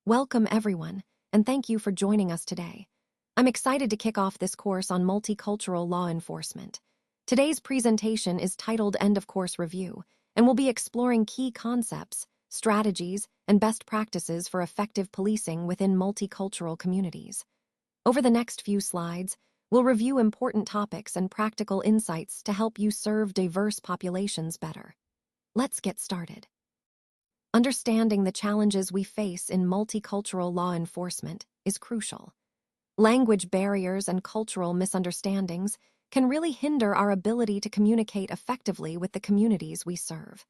Welcome, everyone, and thank you for joining us today. I'm excited to kick off this course on multicultural law enforcement. Today's presentation is titled End of Course Review, and we'll be exploring key concepts, strategies, and best practices for effective policing within multicultural communities. Over the next few slides, we'll review important topics and practical insights to help you serve diverse populations better. Let's get started. Understanding the challenges we face in multicultural law enforcement is crucial. Language barriers and cultural misunderstandings can really hinder our ability to communicate effectively with the communities we serve.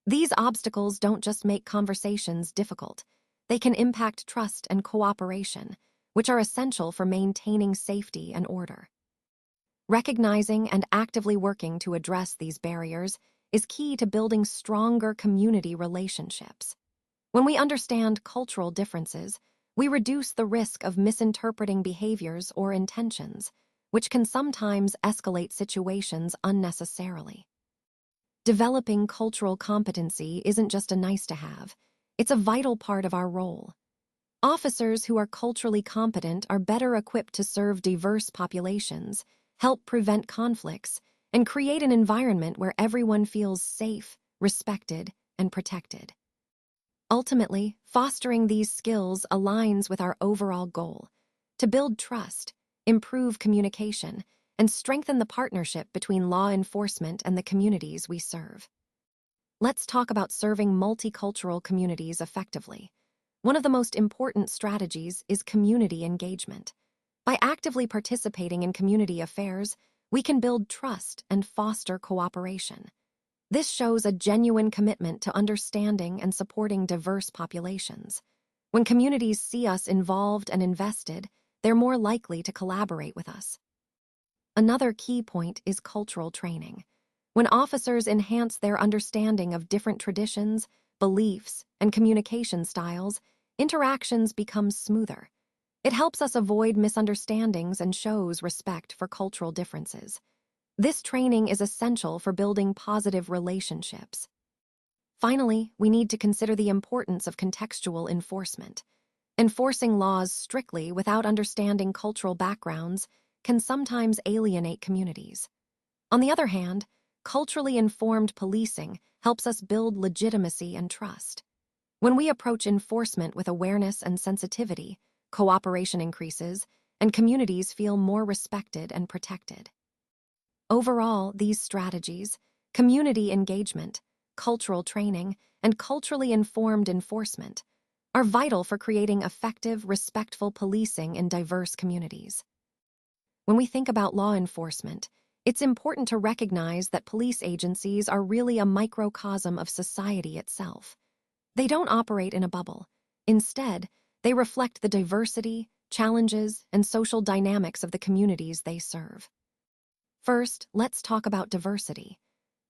These obstacles don't just make conversations difficult, they can impact trust and cooperation, which are essential for maintaining safety and order. Recognizing and actively working to address these barriers is key to building stronger community relationships. When we understand cultural differences, we reduce the risk of misinterpreting behaviors or intentions, which can sometimes escalate situations unnecessarily. Developing cultural competency isn't just a nice-to-have, it's a vital part of our role. Officers who are culturally competent are better equipped to serve diverse populations, help prevent conflicts, and create an environment where everyone feels safe, respected, and protected. Ultimately, fostering these skills aligns with our overall goal: to build trust, improve communication, and strengthen the partnership between law enforcement and the communities we serve. Let's talk about serving multicultural communities effectively. One of the most important strategies is community engagement. By actively participating in community affairs, we can build trust and foster cooperation. This shows a genuine commitment to understanding and supporting diverse populations. When communities see us involved and invested, they're more likely to collaborate with us. Another key point is cultural training. When officers enhance their understanding of different traditions, beliefs, and communication styles, interactions become smoother. It helps us avoid misunderstandings and shows respect for cultural differences. This training is essential for building positive relationships. Finally, we need to consider the importance of contextual enforcement. Enforcing laws strictly without understanding cultural backgrounds can sometimes alienate communities. On the other hand, culturally informed policing helps us build legitimacy and trust. When we approach enforcement with awareness and sensitivity, cooperation increases, and communities feel more respected and protected. Overall, these strategies, community engagement, cultural training, and culturally informed enforcement, are vital for creating effective, respectful policing in diverse communities. When we think about law enforcement, it's important to recognize that police agencies are really a microcosm of society itself. They don't operate in a bubble. Instead, they reflect the diversity, challenges, and social dynamics of the communities they serve. First, let's talk about diversity.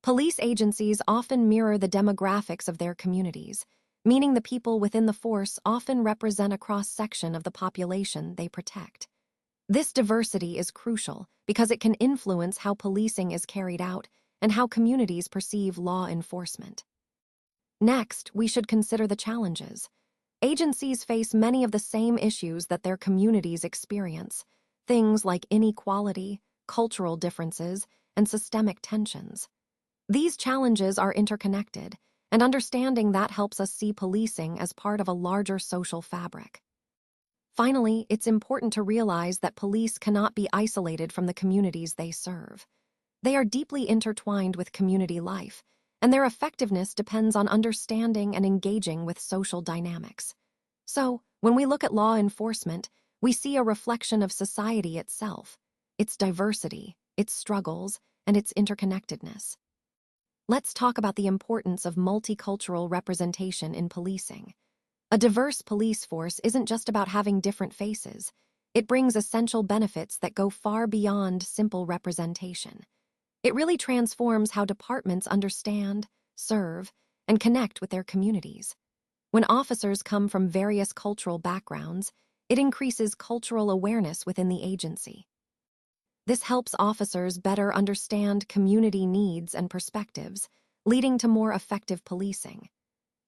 Police agencies often mirror the demographics of their communities, meaning the people within the force often represent a cross-section of the population they protect. This diversity is crucial because it can influence how policing is carried out and how communities perceive law enforcement. Next, we should consider the challenges. Agencies face many of the same issues that their communities experience, things like inequality, cultural differences, and systemic tensions. These challenges are interconnected, and understanding that helps us see policing as part of a larger social fabric. Finally, it's important to realize that police cannot be isolated from the communities they serve. They are deeply intertwined with community life, and their effectiveness depends on understanding and engaging with social dynamics. So, when we look at law enforcement, we see a reflection of society itself, its diversity, its struggles, and its interconnectedness. Let's talk about the importance of multicultural representation in policing. A diverse police force isn't just about having different faces. It brings essential benefits that go far beyond simple representation. It really transforms how departments understand, serve, and connect with their communities. When officers come from various cultural backgrounds, it increases cultural awareness within the agency. This helps officers better understand community needs and perspectives, leading to more effective policing.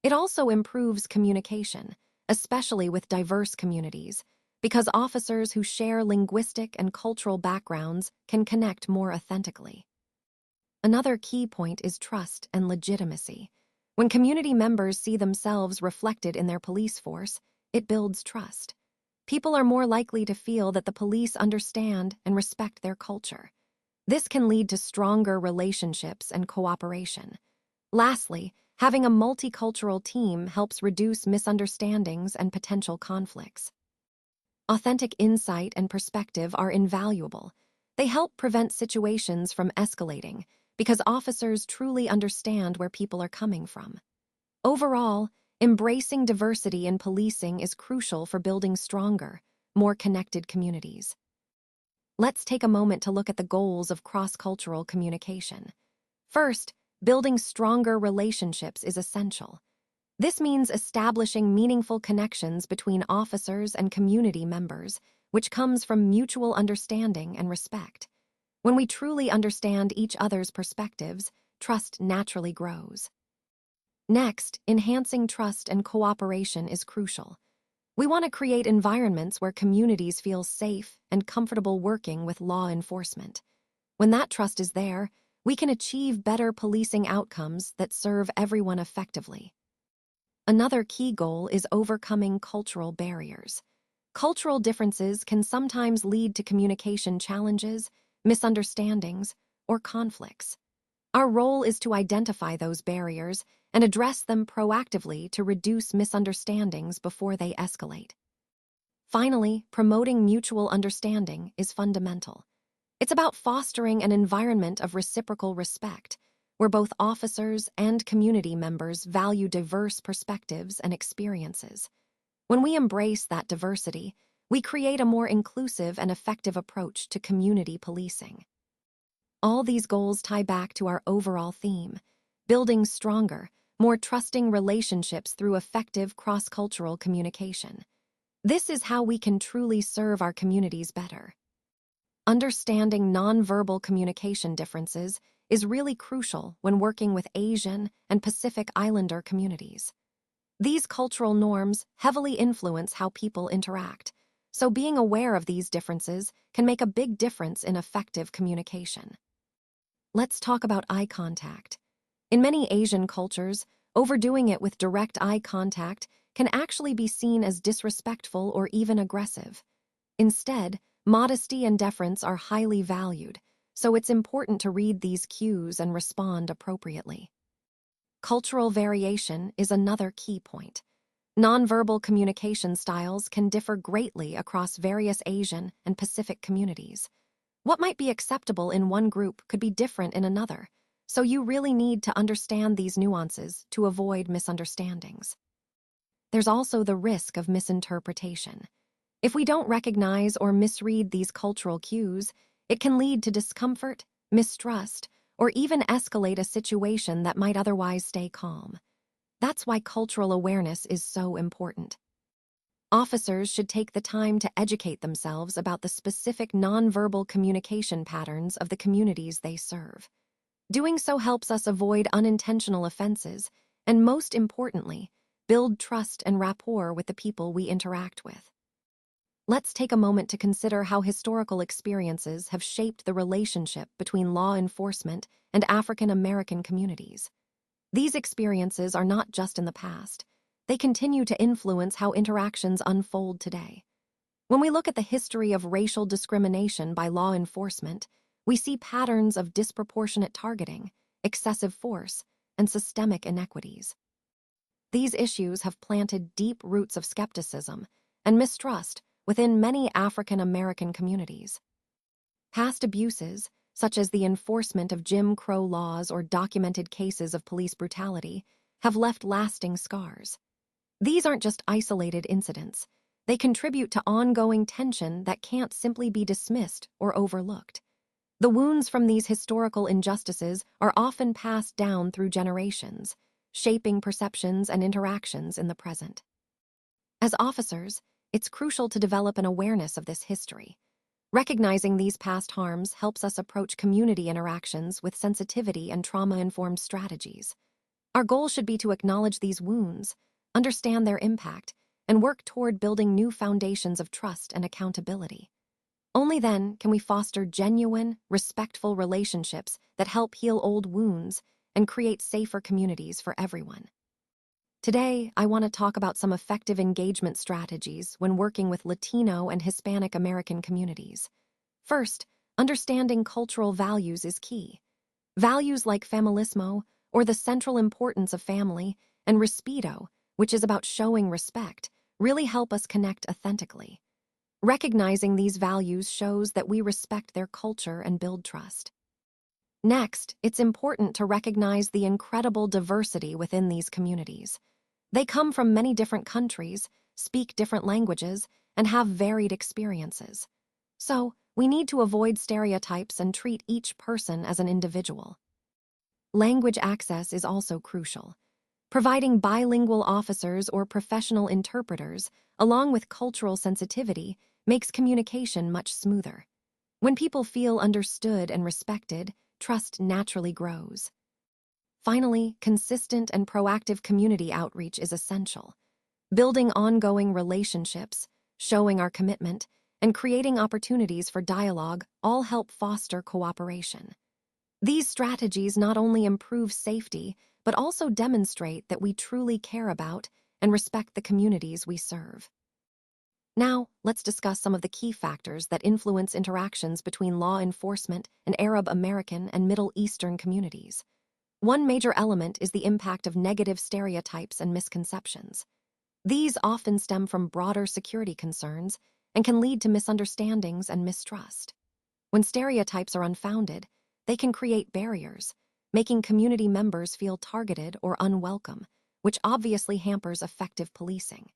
It also improves communication, especially with diverse communities, because officers who share linguistic and cultural backgrounds can connect more authentically. Another key point is trust and legitimacy. When community members see themselves reflected in their police force, it builds trust. People are more likely to feel that the police understand and respect their culture. This can lead to stronger relationships and cooperation. Lastly, having a multicultural team helps reduce misunderstandings and potential conflicts. Authentic insight and perspective are invaluable. They help prevent situations from escalating because officers truly understand where people are coming from. Overall, embracing diversity in policing is crucial for building stronger, more connected communities. Let's take a moment to look at the goals of cross-cultural communication. First, building stronger relationships is essential. This means establishing meaningful connections between officers and community members, which comes from mutual understanding and respect. When we truly understand each other's perspectives, trust naturally grows. Next, enhancing trust and cooperation is crucial. We want to create environments where communities feel safe and comfortable working with law enforcement. When that trust is there, we can achieve better policing outcomes that serve everyone effectively. Another key goal is overcoming cultural barriers. Cultural differences can sometimes lead to communication challenges, misunderstandings, or conflicts. Our role is to identify those barriers and address them proactively to reduce misunderstandings before they escalate. Finally, promoting mutual understanding is fundamental. It's about fostering an environment of reciprocal respect, where both officers and community members value diverse perspectives and experiences. When we embrace that diversity, we create a more inclusive and effective approach to community policing. All these goals tie back to our overall theme: building stronger, more trusting relationships through effective cross-cultural communication. This is how we can truly serve our communities better. Understanding nonverbal communication differences is really crucial when working with Asian and Pacific Islander communities. These cultural norms heavily influence how people interact, so being aware of these differences can make a big difference in effective communication. Let's talk about eye contact. In many Asian cultures, overdoing it with direct eye contact can actually be seen as disrespectful or even aggressive. Instead, modesty and deference are highly valued, so it's important to read these cues and respond appropriately. Cultural variation is another key point. Nonverbal communication styles can differ greatly across various Asian and Pacific communities. What might be acceptable in one group could be different in another, so you really need to understand these nuances to avoid misunderstandings. There's also the risk of misinterpretation. If we don't recognize or misread these cultural cues, it can lead to discomfort, mistrust, or even escalate a situation that might otherwise stay calm. That's why cultural awareness is so important. Officers should take the time to educate themselves about the specific nonverbal communication patterns of the communities they serve. Doing so helps us avoid unintentional offenses and, most importantly, build trust and rapport with the people we interact with. Let's take a moment to consider how historical experiences have shaped the relationship between law enforcement and African American communities. These experiences are not just in the past. They continue to influence how interactions unfold today. When we look at the history of racial discrimination by law enforcement, we see patterns of disproportionate targeting, excessive force, and systemic inequities. These issues have planted deep roots of skepticism and mistrust within many African American communities. Past abuses, such as the enforcement of Jim Crow laws or documented cases of police brutality, have left lasting scars. These aren't just isolated incidents. They contribute to ongoing tension that can't simply be dismissed or overlooked. The wounds from these historical injustices are often passed down through generations, shaping perceptions and interactions in the present. As officers, it's crucial to develop an awareness of this history. Recognizing these past harms helps us approach community interactions with sensitivity and trauma-informed strategies. Our goal should be to acknowledge these wounds, understand their impact, and work toward building new foundations of trust and accountability. Only then can we foster genuine, respectful relationships that help heal old wounds and create safer communities for everyone. Today, I want to talk about some effective engagement strategies when working with Latino and Hispanic American communities. First, understanding cultural values is key. Values like familismo, or the central importance of family, and respeto, which is about showing respect, really help us connect authentically. Recognizing these values shows that we respect their culture and build trust. Next, it's important to recognize the incredible diversity within these communities. They come from many different countries, speak different languages, and have varied experiences. So, we need to avoid stereotypes and treat each person as an individual. Language access is also crucial. Providing bilingual officers or professional interpreters, along with cultural sensitivity, makes communication much smoother. When people feel understood and respected, trust naturally grows. Finally, consistent and proactive community outreach is essential. Building ongoing relationships, showing our commitment, and creating opportunities for dialogue all help foster cooperation. These strategies not only improve safety, but also demonstrate that we truly care about and respect the communities we serve. Now, let's discuss some of the key factors that influence interactions between law enforcement and Arab American and Middle Eastern communities. One major element is the impact of negative stereotypes and misconceptions. These often stem from broader security concerns and can lead to misunderstandings and mistrust. When stereotypes are unfounded, they can create barriers, making community members feel targeted or unwelcome, which obviously hampers effective policing.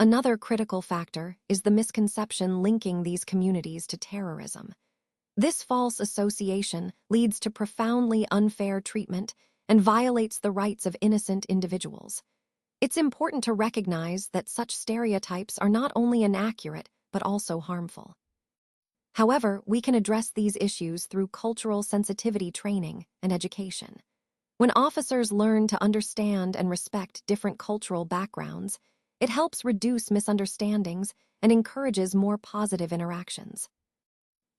Another critical factor is the misconception linking these communities to terrorism. This false association leads to profoundly unfair treatment and violates the rights of innocent individuals. It's important to recognize that such stereotypes are not only inaccurate, but also harmful. However, we can address these issues through cultural sensitivity training and education. When officers learn to understand and respect different cultural backgrounds, it helps reduce misunderstandings and encourages more positive interactions.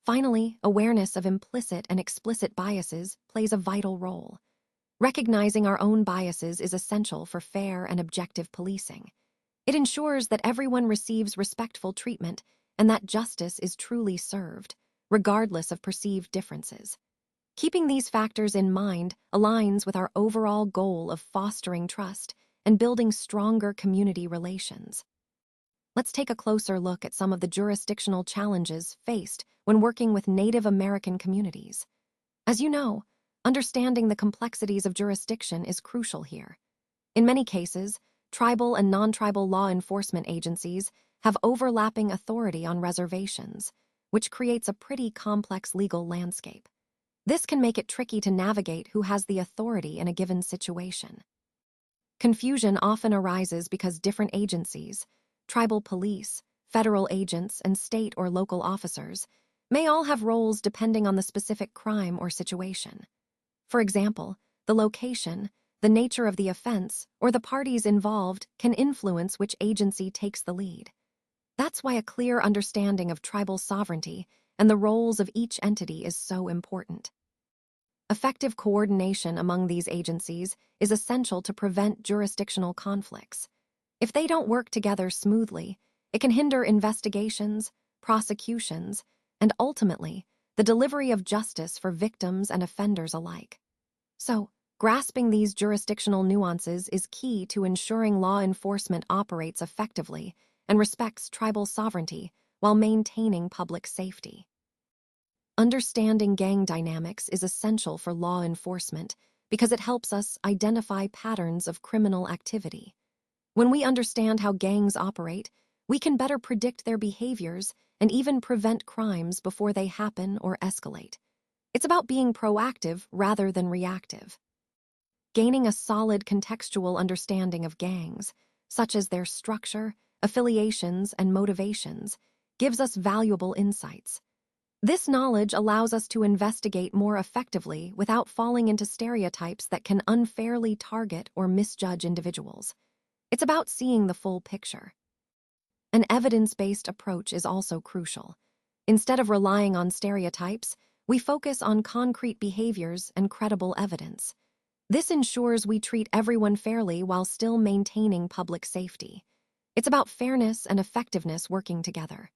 Finally, awareness of implicit and explicit biases plays a vital role. Recognizing our own biases is essential for fair and objective policing. It ensures that everyone receives respectful treatment and that justice is truly served, regardless of perceived differences. Keeping these factors in mind aligns with our overall goal of fostering trust and building stronger community relations. Let's take a closer look at some of the jurisdictional challenges faced when working with Native American communities. As you know, understanding the complexities of jurisdiction is crucial here. In many cases, tribal and non-tribal law enforcement agencies have overlapping authority on reservations, which creates a pretty complex legal landscape. This can make it tricky to navigate who has the authority in a given situation. Confusion often arises because different agencies, tribal police, federal agents, and state or local officers, may all have roles depending on the specific crime or situation. For example, the location, the nature of the offense, or the parties involved can influence which agency takes the lead. That's why a clear understanding of tribal sovereignty and the roles of each entity is so important. Effective coordination among these agencies is essential to prevent jurisdictional conflicts. If they don't work together smoothly, it can hinder investigations, prosecutions, and ultimately, the delivery of justice for victims and offenders alike. So, grasping these jurisdictional nuances is key to ensuring law enforcement operates effectively and respects tribal sovereignty while maintaining public safety. Understanding gang dynamics is essential for law enforcement because it helps us identify patterns of criminal activity. When we understand how gangs operate, we can better predict their behaviors and even prevent crimes before they happen or escalate. It's about being proactive rather than reactive. Gaining a solid contextual understanding of gangs, such as their structure, affiliations, and motivations, gives us valuable insights. This knowledge allows us to investigate more effectively without falling into stereotypes that can unfairly target or misjudge individuals. It's about seeing the full picture. An evidence-based approach is also crucial. Instead of relying on stereotypes, we focus on concrete behaviors and credible evidence. This ensures we treat everyone fairly while still maintaining public safety. It's about fairness and effectiveness working together.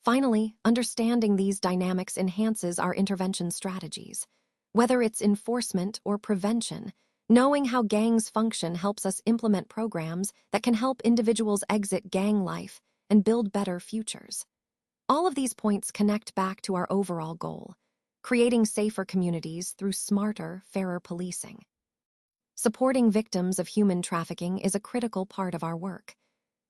Finally, understanding these dynamics enhances our intervention strategies. Whether it's enforcement or prevention, knowing how gangs function helps us implement programs that can help individuals exit gang life and build better futures. All of these points connect back to our overall goal: creating safer communities through smarter, fairer policing. Supporting victims of human trafficking is a critical part of our work.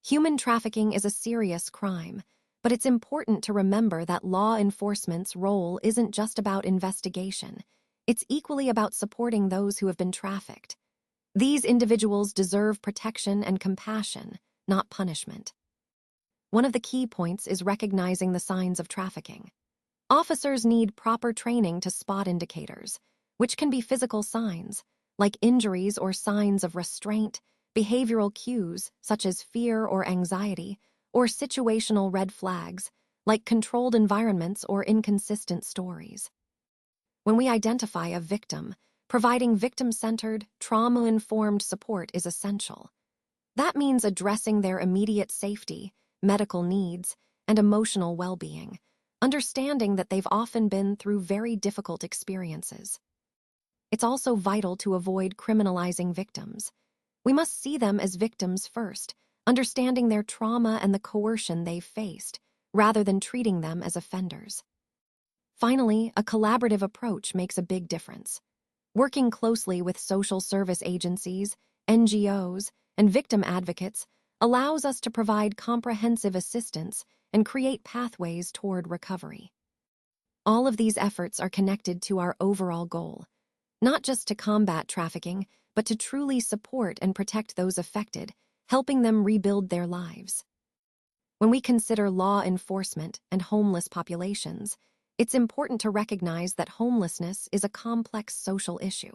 Human trafficking is a serious crime, but it's important to remember that law enforcement's role isn't just about investigation. It's equally about supporting those who have been trafficked. These individuals deserve protection and compassion, not punishment. One of the key points is recognizing the signs of trafficking. Officers need proper training to spot indicators, which can be physical signs, like injuries or signs of restraint, behavioral cues, such as fear or anxiety, or situational red flags, like controlled environments or inconsistent stories. When we identify a victim, providing victim-centered, trauma-informed support is essential. That means addressing their immediate safety, medical needs, and emotional well-being, understanding that they've often been through very difficult experiences. It's also vital to avoid criminalizing victims. We must see them as victims first, understanding their trauma and the coercion they've faced, rather than treating them as offenders. Finally, a collaborative approach makes a big difference. Working closely with social service agencies, NGOs, and victim advocates allows us to provide comprehensive assistance and create pathways toward recovery. All of these efforts are connected to our overall goal, not just to combat trafficking, but to truly support and protect those affected, helping them rebuild their lives. When we consider law enforcement and homeless populations, it's important to recognize that homelessness is a complex social issue.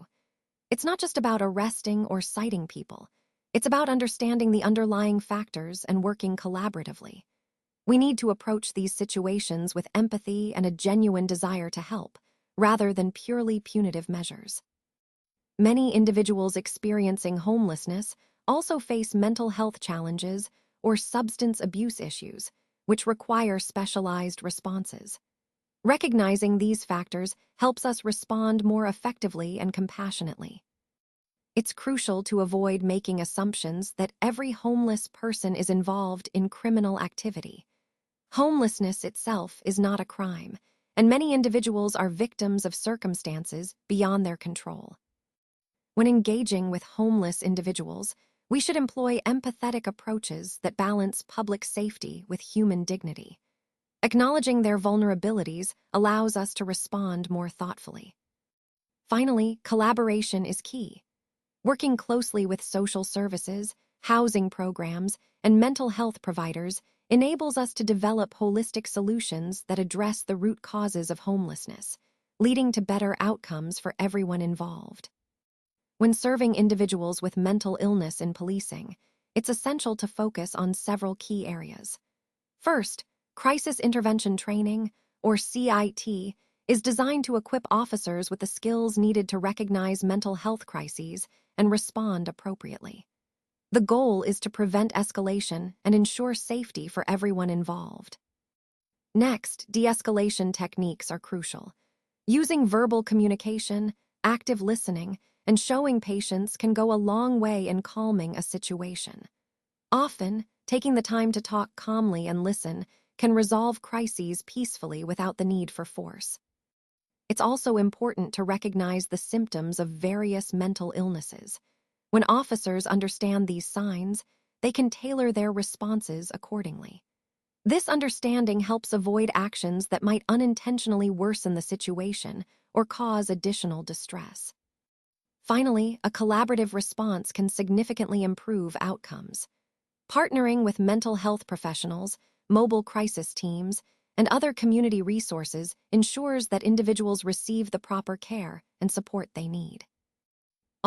It's not just about arresting or citing people. It's about understanding the underlying factors and working collaboratively. We need to approach these situations with empathy and a genuine desire to help, rather than purely punitive measures. Many individuals experiencing homelessness also face mental health challenges or substance abuse issues, which require specialized responses. Recognizing these factors helps us respond more effectively and compassionately. It's crucial to avoid making assumptions that every homeless person is involved in criminal activity. Homelessness itself is not a crime, and many individuals are victims of circumstances beyond their control. When engaging with homeless individuals, we should employ empathetic approaches that balance public safety with human dignity. Acknowledging their vulnerabilities allows us to respond more thoughtfully. Finally, collaboration is key. Working closely with social services, housing programs, and mental health providers enables us to develop holistic solutions that address the root causes of homelessness, leading to better outcomes for everyone involved. When serving individuals with mental illness in policing, it's essential to focus on several key areas. First, crisis intervention training, or CIT, is designed to equip officers with the skills needed to recognize mental health crises and respond appropriately. The goal is to prevent escalation and ensure safety for everyone involved. Next, de-escalation techniques are crucial. Using verbal communication, active listening, and showing patience can go a long way in calming a situation. Often, taking the time to talk calmly and listen can resolve crises peacefully without the need for force. It's also important to recognize the symptoms of various mental illnesses. When officers understand these signs, they can tailor their responses accordingly. This understanding helps avoid actions that might unintentionally worsen the situation or cause additional distress. Finally, a collaborative response can significantly improve outcomes. Partnering with mental health professionals, mobile crisis teams, and other community resources ensures that individuals receive the proper care and support they need.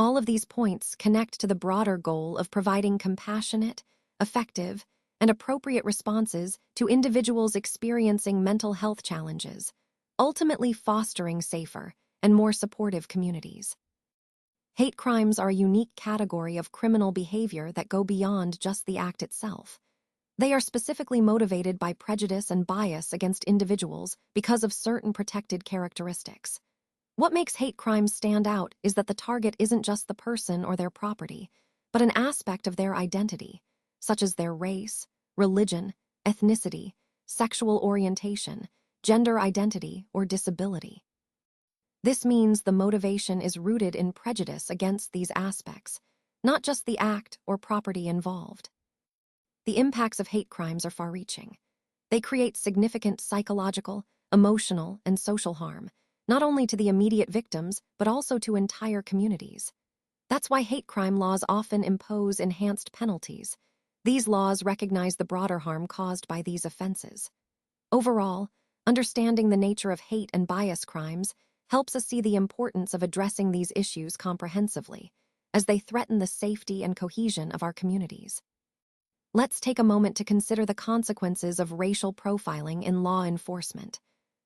All of these points connect to the broader goal of providing compassionate, effective, and appropriate responses to individuals experiencing mental health challenges, ultimately fostering safer and more supportive communities. Hate crimes are a unique category of criminal behavior that go beyond just the act itself. They are specifically motivated by prejudice and bias against individuals because of certain protected characteristics. What makes hate crimes stand out is that the target isn't just the person or their property, but an aspect of their identity, such as their race, religion, ethnicity, sexual orientation, gender identity, or disability. This means the motivation is rooted in prejudice against these aspects, not just the act or property involved. The impacts of hate crimes are far-reaching. They create significant psychological, emotional, and social harm, not only to the immediate victims, but also to entire communities. That's why hate crime laws often impose enhanced penalties. These laws recognize the broader harm caused by these offenses. Overall, understanding the nature of hate and bias crimes helps us see the importance of addressing these issues comprehensively, as they threaten the safety and cohesion of our communities. Let's take a moment to consider the consequences of racial profiling in law enforcement.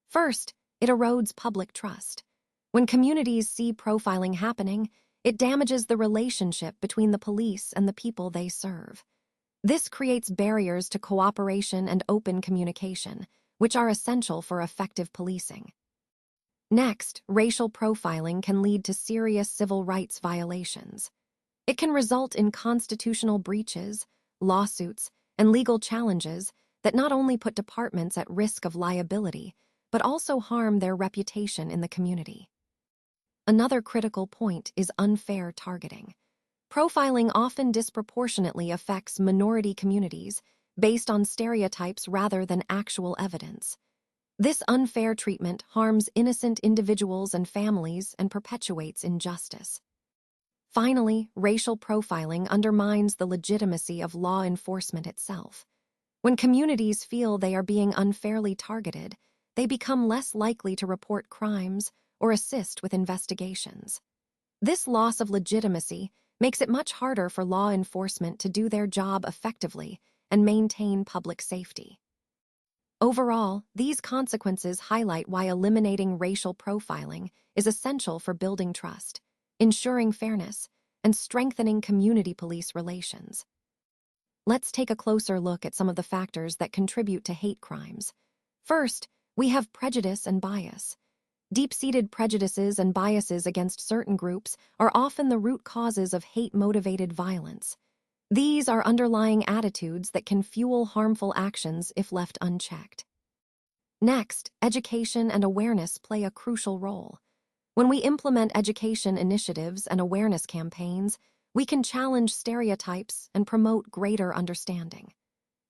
First, it erodes public trust. When communities see profiling happening, it damages the relationship between the police and the people they serve. This creates barriers to cooperation and open communication, which are essential for effective policing. Next, racial profiling can lead to serious civil rights violations. It can result in constitutional breaches, lawsuits, and legal challenges that not only put departments at risk of liability, but also harm their reputation in the community. Another critical point is unfair targeting. Profiling often disproportionately affects minority communities based on stereotypes rather than actual evidence. This unfair treatment harms innocent individuals and families and perpetuates injustice. Finally, racial profiling undermines the legitimacy of law enforcement itself. When communities feel they are being unfairly targeted, they become less likely to report crimes or assist with investigations. This loss of legitimacy makes it much harder for law enforcement to do their job effectively and maintain public safety. Overall, these consequences highlight why eliminating racial profiling is essential for building trust, ensuring fairness, and strengthening community police relations. Let's take a closer look at some of the factors that contribute to hate crimes. First, we have prejudice and bias. Deep-seated prejudices and biases against certain groups are often the root causes of hate-motivated violence. These are underlying attitudes that can fuel harmful actions if left unchecked. Next, education and awareness play a crucial role. When we implement education initiatives and awareness campaigns, we can challenge stereotypes and promote greater understanding.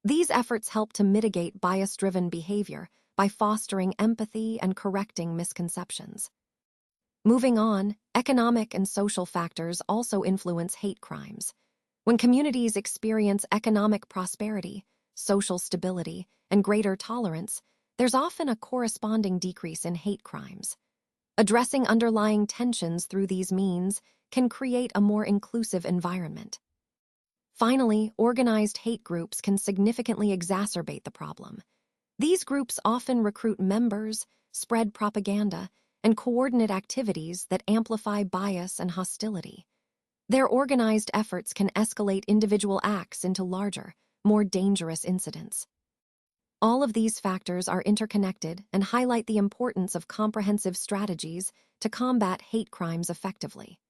These efforts help to mitigate bias-driven behavior by fostering empathy and correcting misconceptions. Moving on, economic and social factors also influence hate crimes. When communities experience economic prosperity, social stability, and greater tolerance, there's often a corresponding decrease in hate crimes. Addressing underlying tensions through these means can create a more inclusive environment. Finally, organized hate groups can significantly exacerbate the problem. These groups often recruit members, spread propaganda, and coordinate activities that amplify bias and hostility. Their organized efforts can escalate individual acts into larger, more dangerous incidents. All of these factors are interconnected and highlight the importance of comprehensive strategies to combat hate crimes effectively.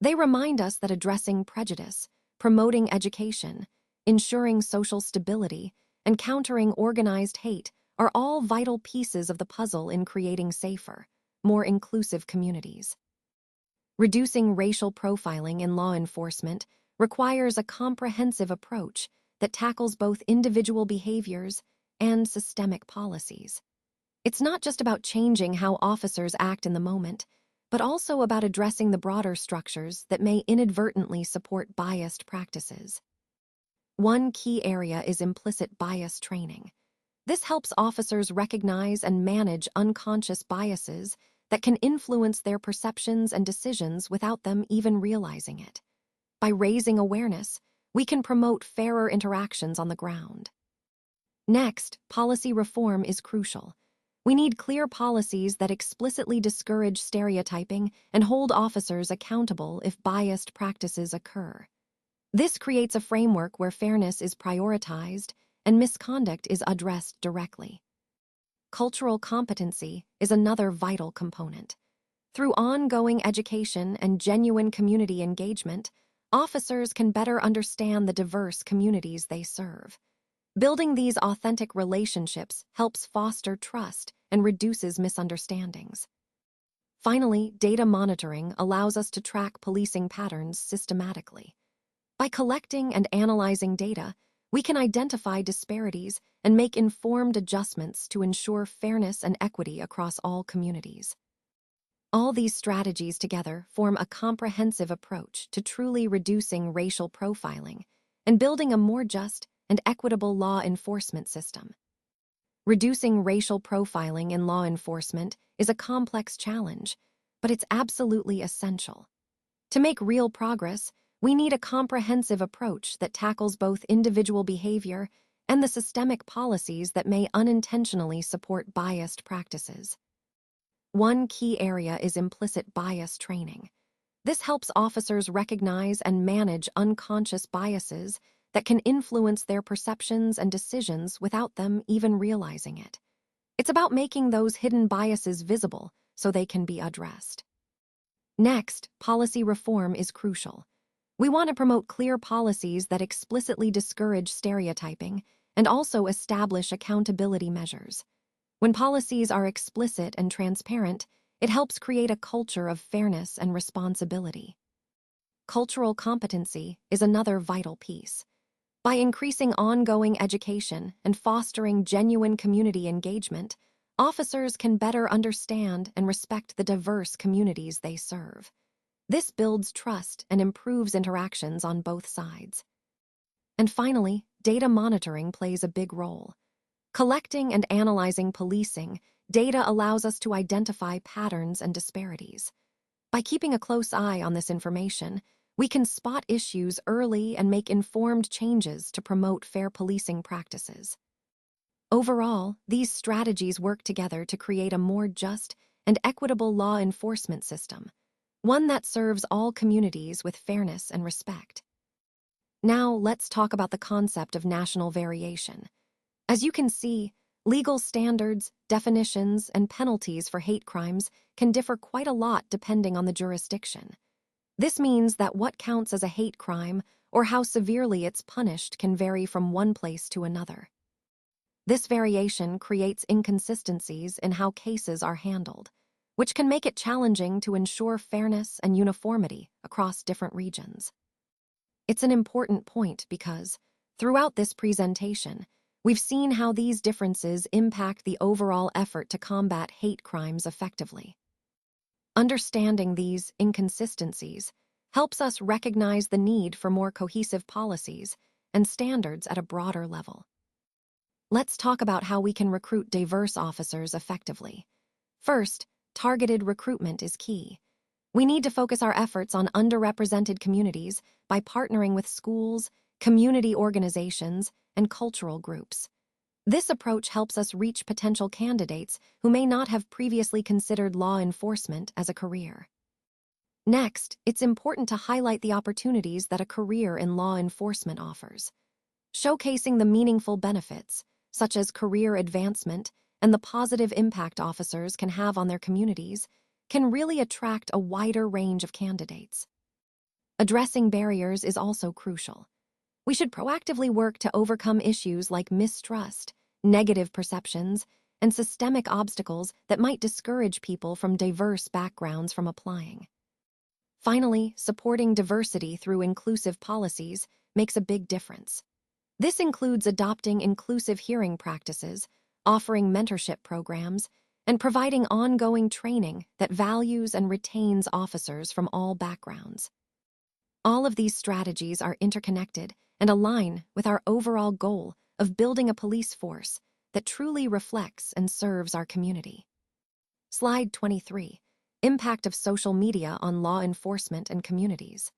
They remind us that addressing prejudice, promoting education, ensuring social stability, and countering organized hate are all vital pieces of the puzzle in creating safer, more inclusive communities. Reducing racial profiling in law enforcement requires a comprehensive approach that tackles both individual behaviors and systemic policies. It's not just about changing how officers act in the moment, but also about addressing the broader structures that may inadvertently support biased practices. One key area is implicit bias training. This helps officers recognize and manage unconscious biases that can influence their perceptions and decisions without them even realizing it. By raising awareness, we can promote fairer interactions on the ground. Next, policy reform is crucial. We need clear policies that explicitly discourage stereotyping and hold officers accountable if biased practices occur. This creates a framework where fairness is prioritized and misconduct is addressed directly. Cultural competency is another vital component. Through ongoing education and genuine community engagement, officers can better understand the diverse communities they serve. Building these authentic relationships helps foster trust and reduces misunderstandings. Finally, data monitoring allows us to track policing patterns systematically. By collecting and analyzing data, we can identify disparities and make informed adjustments to ensure fairness and equity across all communities. All these strategies together form a comprehensive approach to truly reducing racial profiling and building a more just and equitable law enforcement system. Reducing racial profiling in law enforcement is a complex challenge, but it's absolutely essential. To make real progress, we need a comprehensive approach that tackles both individual behavior and the systemic policies that may unintentionally support biased practices. One key area is implicit bias training. This helps officers recognize and manage unconscious biases that can influence their perceptions and decisions without them even realizing it. It's about making those hidden biases visible so they can be addressed. Next, policy reform is crucial. We want to promote clear policies that explicitly discourage stereotyping and also establish accountability measures. When policies are explicit and transparent, it helps create a culture of fairness and responsibility. Cultural competency is another vital piece. By increasing ongoing education and fostering genuine community engagement, officers can better understand and respect the diverse communities they serve. This builds trust and improves interactions on both sides. And finally, data monitoring plays a big role. Collecting and analyzing policing data allows us to identify patterns and disparities. By keeping a close eye on this information, we can spot issues early and make informed changes to promote fair policing practices. Overall, these strategies work together to create a more just and equitable law enforcement system, one that serves all communities with fairness and respect. Now, let's talk about the concept of national variation. As you can see, legal standards, definitions, and penalties for hate crimes can differ quite a lot depending on the jurisdiction. This means that what counts as a hate crime or how severely it's punished can vary from one place to another. This variation creates inconsistencies in how cases are handled, which can make it challenging to ensure fairness and uniformity across different regions. It's an important point because, throughout this presentation, we've seen how these differences impact the overall effort to combat hate crimes effectively. Understanding these inconsistencies helps us recognize the need for more cohesive policies and standards at a broader level. Let's talk about how we can recruit diverse officers effectively. First, targeted recruitment is key. We need to focus our efforts on underrepresented communities by partnering with schools, community organizations, and cultural groups. This approach helps us reach potential candidates who may not have previously considered law enforcement as a career. Next, it's important to highlight the opportunities that a career in law enforcement offers. Showcasing the meaningful benefits, such as career advancement and the positive impact officers can have on their communities, can really attract a wider range of candidates. Addressing barriers is also crucial. We should proactively work to overcome issues like mistrust, negative perceptions, and systemic obstacles that might discourage people from diverse backgrounds from applying. Finally, supporting diversity through inclusive policies makes a big difference. This includes adopting inclusive hearing practices, offering mentorship programs, and providing ongoing training that values and retains officers from all backgrounds. All of these strategies are interconnected and align with our overall goal of building a police force that truly reflects and serves our community. Slide 23. Impact of social media on law enforcement and communities.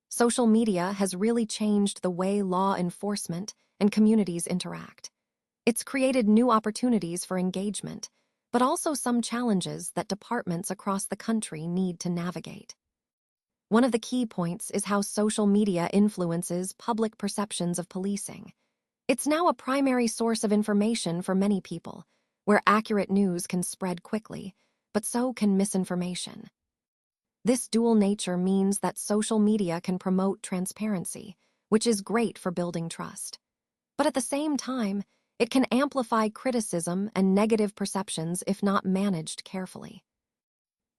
Social media has really changed the way law enforcement and communities interact. It's created new opportunities for engagement, but also some challenges that departments across the country need to navigate. One of the key points is how social media influences public perceptions of policing. It's now a primary source of information for many people, where accurate news can spread quickly, but so can misinformation. This dual nature means that social media can promote transparency, which is great for building trust. But at the same time, it can amplify criticism and negative perceptions if not managed carefully.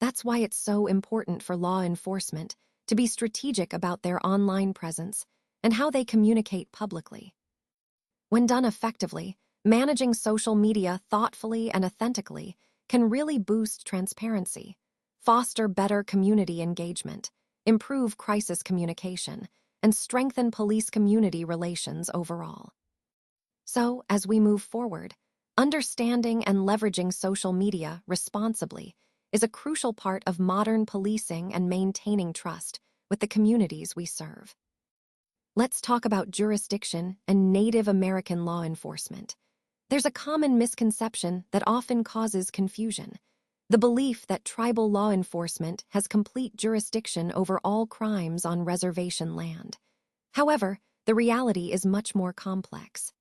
That's why it's so important for law enforcement to be strategic about their online presence and how they communicate publicly. When done effectively, managing social media thoughtfully and authentically can really boost transparency, foster better community engagement, improve crisis communication, and strengthen police community relations overall. So, as we move forward, understanding and leveraging social media responsibly is a crucial part of modern policing and maintaining trust with the communities we serve. Let's talk about jurisdiction and Native American law enforcement. There's a common misconception that often causes confusion: the belief that tribal law enforcement has complete jurisdiction over all crimes on reservation land. However, the reality is much more complex.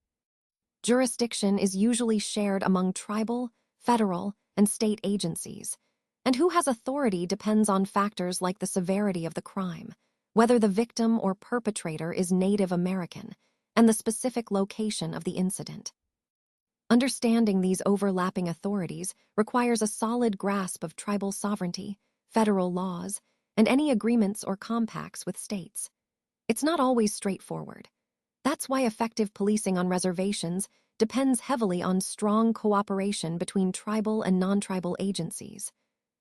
Jurisdiction is usually shared among tribal, federal, and state agencies, and who has authority depends on factors like the severity of the crime, whether the victim or perpetrator is Native American, and the specific location of the incident. Understanding these overlapping authorities requires a solid grasp of tribal sovereignty, federal laws, and any agreements or compacts with states. It's not always straightforward. That's why effective policing on reservations depends heavily on strong cooperation between tribal and non-tribal agencies.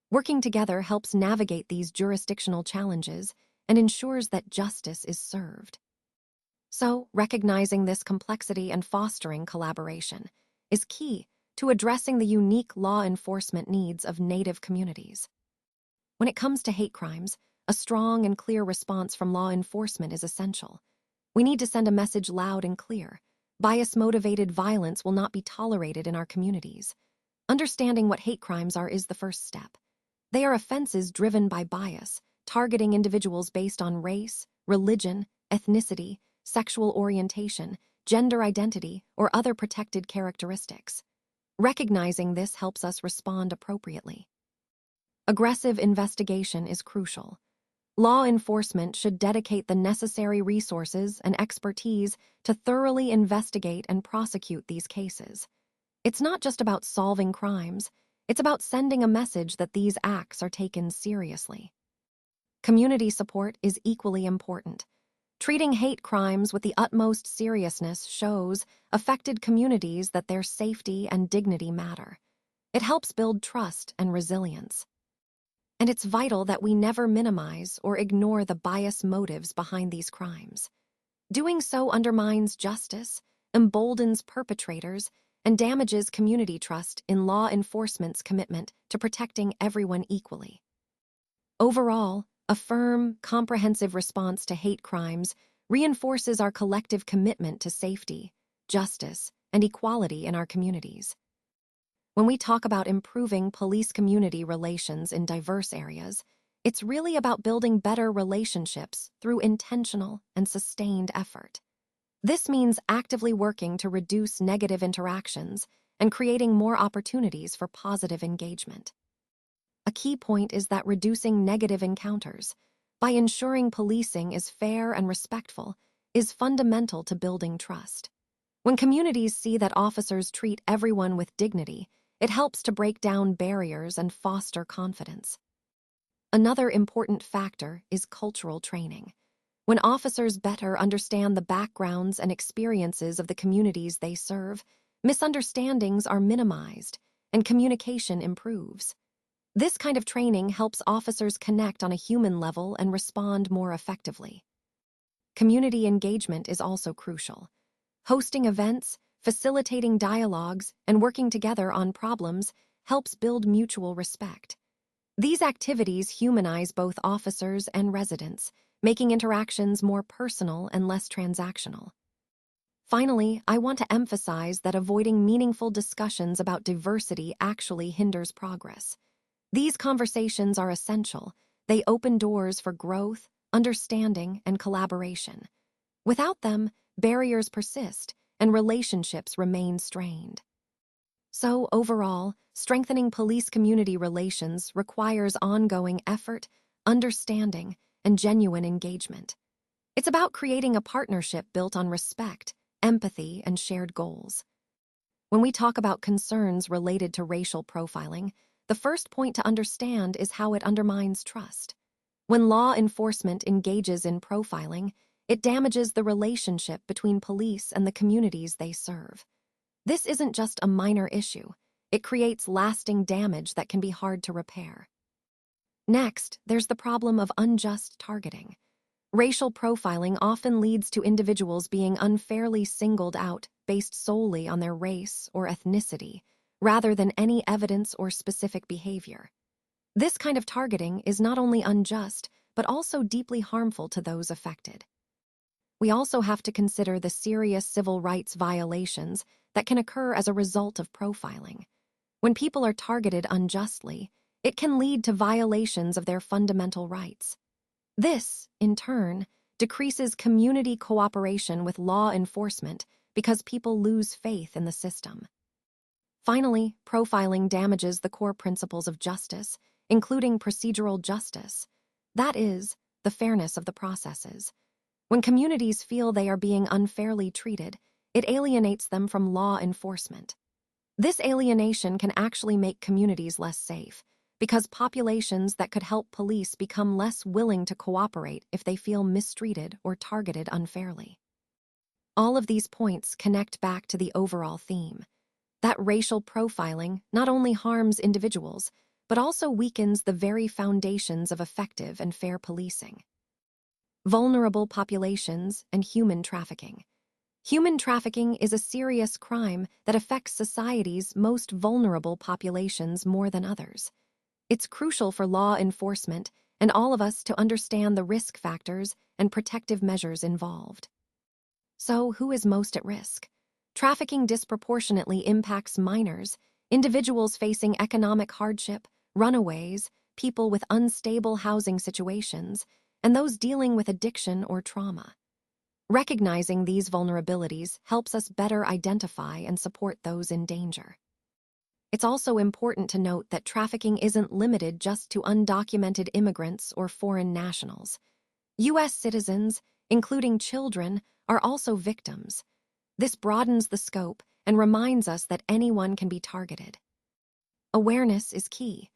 Working together helps navigate these jurisdictional challenges and ensures that justice is served. So, recognizing this complexity and fostering collaboration is key to addressing the unique law enforcement needs of Native communities. When it comes to hate crimes, a strong and clear response from law enforcement is essential. We need to send a message loud and clear: bias-motivated violence will not be tolerated in our communities. Understanding what hate crimes are is the first step. They are offenses driven by bias, targeting individuals based on race, religion, ethnicity, sexual orientation, gender identity, or other protected characteristics. Recognizing this helps us respond appropriately. Aggressive investigation is crucial. Law enforcement should dedicate the necessary resources and expertise to thoroughly investigate and prosecute these cases. It's not just about solving crimes, it's about sending a message that these acts are taken seriously. Community support is equally important. Treating hate crimes with the utmost seriousness shows affected communities that their safety and dignity matter. It helps build trust and resilience. And it's vital that we never minimize or ignore the bias motives behind these crimes. Doing so undermines justice, emboldens perpetrators, and damages community trust in law enforcement's commitment to protecting everyone equally. Overall, a firm, comprehensive response to hate crimes reinforces our collective commitment to safety, justice, and equality in our communities. When we talk about improving police-community relations in diverse areas, it's really about building better relationships through intentional and sustained effort. This means actively working to reduce negative interactions and creating more opportunities for positive engagement. A key point is that reducing negative encounters, by ensuring policing is fair and respectful, is fundamental to building trust. When communities see that officers treat everyone with dignity, it helps to break down barriers and foster confidence. Another important factor is cultural training. When officers better understand the backgrounds and experiences of the communities they serve, misunderstandings are minimized and communication improves. This kind of training helps officers connect on a human level and respond more effectively. Community engagement is also crucial. Hosting events, facilitating dialogues, and working together on problems helps build mutual respect. These activities humanize both officers and residents, making interactions more personal and less transactional. Finally, I want to emphasize that avoiding meaningful discussions about diversity actually hinders progress. These conversations are essential. They open doors for growth, understanding, and collaboration. Without them, barriers persist and relationships remain strained. So, overall, strengthening police-community relations requires ongoing effort, understanding, and genuine engagement. It's about creating a partnership built on respect, empathy, and shared goals. When we talk about concerns related to racial profiling, the first point to understand is how it undermines trust. When law enforcement engages in profiling, it damages the relationship between police and the communities they serve. This isn't just a minor issue. It creates lasting damage that can be hard to repair. Next, there's the problem of unjust targeting. Racial profiling often leads to individuals being unfairly singled out based solely on their race or ethnicity, rather than any evidence or specific behavior. This kind of targeting is not only unjust, but also deeply harmful to those affected. We also have to consider the serious civil rights violations that can occur as a result of profiling. When people are targeted unjustly, it can lead to violations of their fundamental rights. This, in turn, decreases community cooperation with law enforcement because people lose faith in the system. Finally, profiling damages the core principles of justice, including procedural justice. That is, the fairness of the processes. When communities feel they are being unfairly treated, it alienates them from law enforcement. This alienation can actually make communities less safe, because populations that could help police become less willing to cooperate if they feel mistreated or targeted unfairly. All of these points connect back to the overall theme, that racial profiling not only harms individuals, but also weakens the very foundations of effective and fair policing. Vulnerable populations and human trafficking. Human trafficking is a serious crime that affects society's most vulnerable populations more than others. It's crucial for law enforcement and all of us to understand the risk factors and protective measures involved. So, who is most at risk? Trafficking disproportionately impacts minors, individuals facing economic hardship, runaways, people with unstable housing situations, and those dealing with addiction or trauma. Recognizing these vulnerabilities helps us better identify and support those in danger. It's also important to note that trafficking isn't limited just to undocumented immigrants or foreign nationals. U.S. citizens, including children, are also victims. This broadens the scope and reminds us that anyone can be targeted. Awareness is key.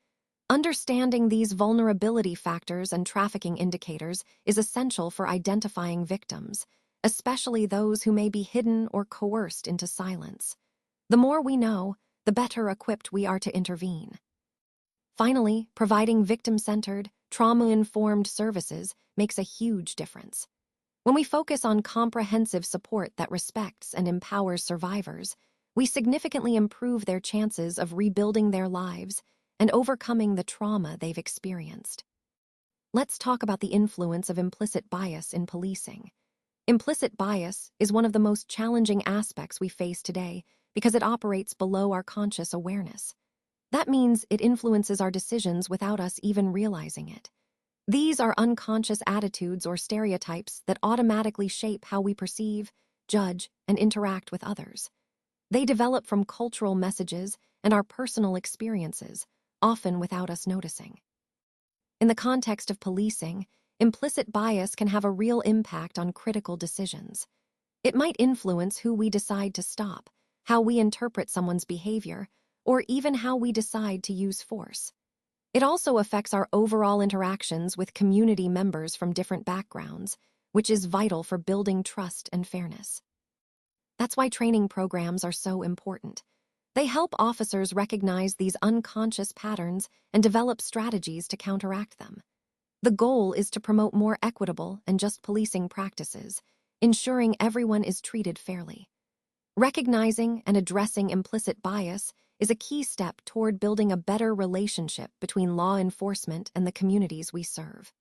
Understanding these vulnerability factors and trafficking indicators is essential for identifying victims, especially those who may be hidden or coerced into silence. The more we know, the better equipped we are to intervene. Finally, providing victim-centered, trauma-informed services makes a huge difference. When we focus on comprehensive support that respects and empowers survivors, we significantly improve their chances of rebuilding their lives and overcoming the trauma they've experienced. Let's talk about the influence of implicit bias in policing. Implicit bias is one of the most challenging aspects we face today because it operates below our conscious awareness. That means it influences our decisions without us even realizing it. These are unconscious attitudes or stereotypes that automatically shape how we perceive, judge, and interact with others. They develop from cultural messages and our personal experiences, often without us noticing. In the context of policing, implicit bias can have a real impact on critical decisions. It might influence who we decide to stop, how we interpret someone's behavior, or even how we decide to use force. It also affects our overall interactions with community members from different backgrounds, which is vital for building trust and fairness. That's why training programs are so important. They help officers recognize these unconscious patterns and develop strategies to counteract them. The goal is to promote more equitable and just policing practices, ensuring everyone is treated fairly. Recognizing and addressing implicit bias is a key step toward building a better relationship between law enforcement and the communities we serve.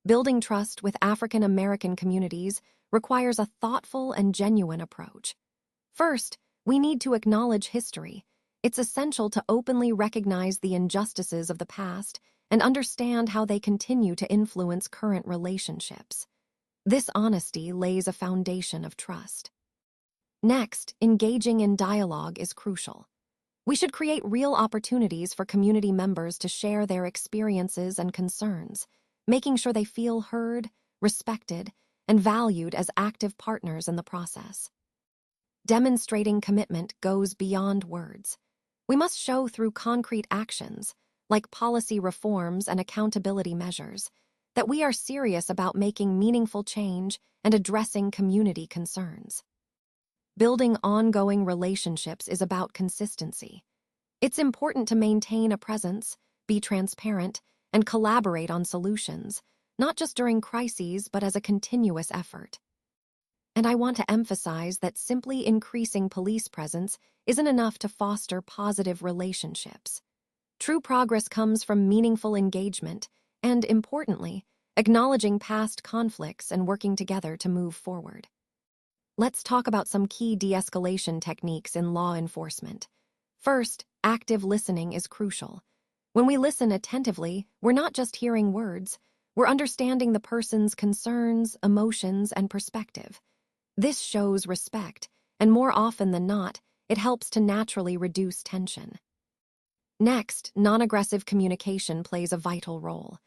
Building trust with African American communities requires a thoughtful and genuine approach. First, we need to acknowledge history. It's essential to openly recognize the injustices of the past and understand how they continue to influence current relationships. This honesty lays a foundation of trust. Next, engaging in dialogue is crucial. We should create real opportunities for community members to share their experiences and concerns, making sure they feel heard, respected, and valued as active partners in the process. Demonstrating commitment goes beyond words. We must show through concrete actions, like policy reforms and accountability measures, that we are serious about making meaningful change and addressing community concerns. Building ongoing relationships is about consistency. It's important to maintain a presence, be transparent, and collaborate on solutions, not just during crises but as a continuous effort. And I want to emphasize that simply increasing police presence isn't enough to foster positive relationships. True progress comes from meaningful engagement and, importantly, acknowledging past conflicts and working together to move forward. Let's talk about some key de-escalation techniques in law enforcement. First, active listening is crucial. When we listen attentively, we're not just hearing words, we're understanding the person's concerns, emotions, and perspective. This shows respect, and more often than not, it helps to naturally reduce tension. Next, non-aggressive communication plays a vital role.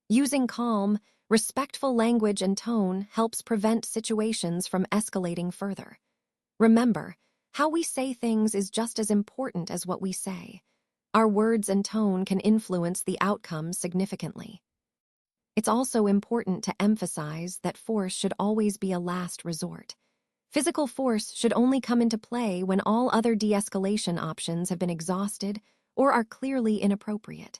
Using calm, respectful language and tone helps prevent situations from escalating further. Remember, how we say things is just as important as what we say. Our words and tone can influence the outcome significantly. It's also important to emphasize that force should always be a last resort. Physical force should only come into play when all other de-escalation options have been exhausted or are clearly inappropriate.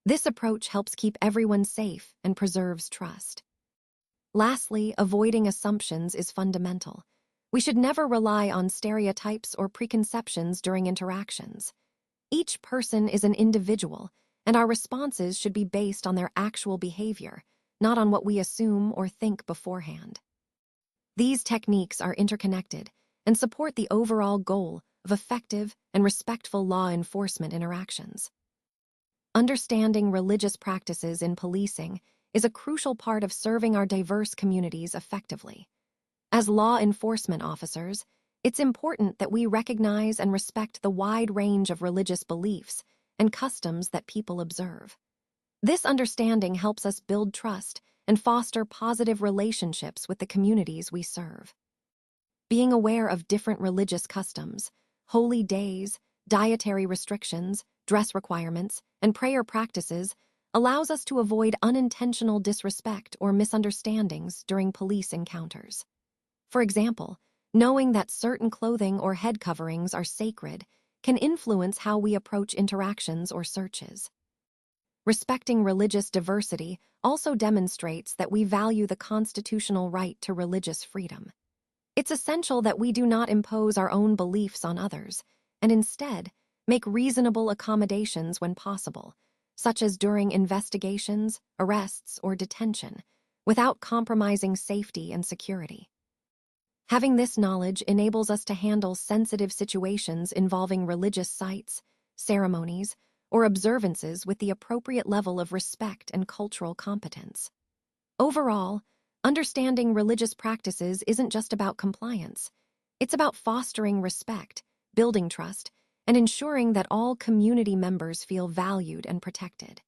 This approach helps keep everyone safe and preserves trust. Lastly, avoiding assumptions is fundamental. We should never rely on stereotypes or preconceptions during interactions. Each person is an individual, and our responses should be based on their actual behavior, not on what we assume or think beforehand. These techniques are interconnected and support the overall goal of effective and respectful law enforcement interactions. Understanding religious practices in policing is a crucial part of serving our diverse communities effectively. As law enforcement officers, it's important that we recognize and respect the wide range of religious beliefs and customs that people observe. This understanding helps us build trust and foster positive relationships with the communities we serve. Being aware of different religious customs, holy days, dietary restrictions, dress requirements, and prayer practices allows us to avoid unintentional disrespect or misunderstandings during police encounters. For example, knowing that certain clothing or head coverings are sacred can influence how we approach interactions or searches. Respecting religious diversity also demonstrates that we value the constitutional right to religious freedom. It's essential that we do not impose our own beliefs on others, and instead, make reasonable accommodations when possible, such as during investigations, arrests, or detention, without compromising safety and security. Having this knowledge enables us to handle sensitive situations involving religious sites, ceremonies, or observances with the appropriate level of respect and cultural competence. Overall, understanding religious practices isn't just about compliance. It's about fostering respect, building trust, and ensuring that all community members feel valued and protected.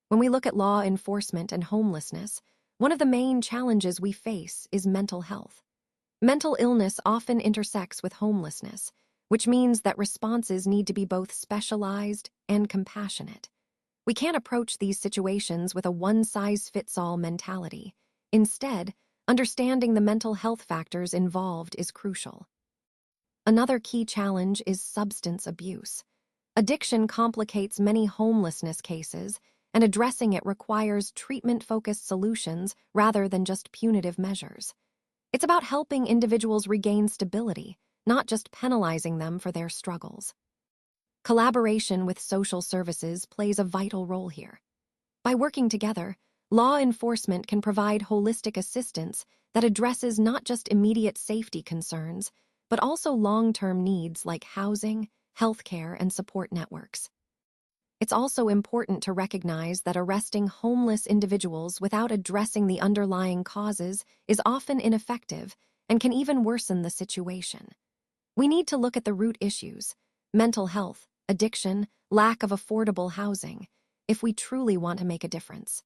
When we look at law enforcement and homelessness, one of the main challenges we face is mental health. Mental illness often intersects with homelessness, which means that responses need to be both specialized and compassionate. We can't approach these situations with a one-size-fits-all mentality. Instead, understanding the mental health factors involved is crucial. Another key challenge is substance abuse. Addiction complicates many homelessness cases, and addressing it requires treatment-focused solutions rather than just punitive measures. It's about helping individuals regain stability, not just penalizing them for their struggles. Collaboration with social services plays a vital role here. By working together, law enforcement can provide holistic assistance that addresses not just immediate safety concerns, but also long-term needs like housing, healthcare, and support networks. It's also important to recognize that arresting homeless individuals without addressing the underlying causes is often ineffective and can even worsen the situation. We need to look at the root issues: mental health, addiction, lack of affordable housing, if we truly want to make a difference.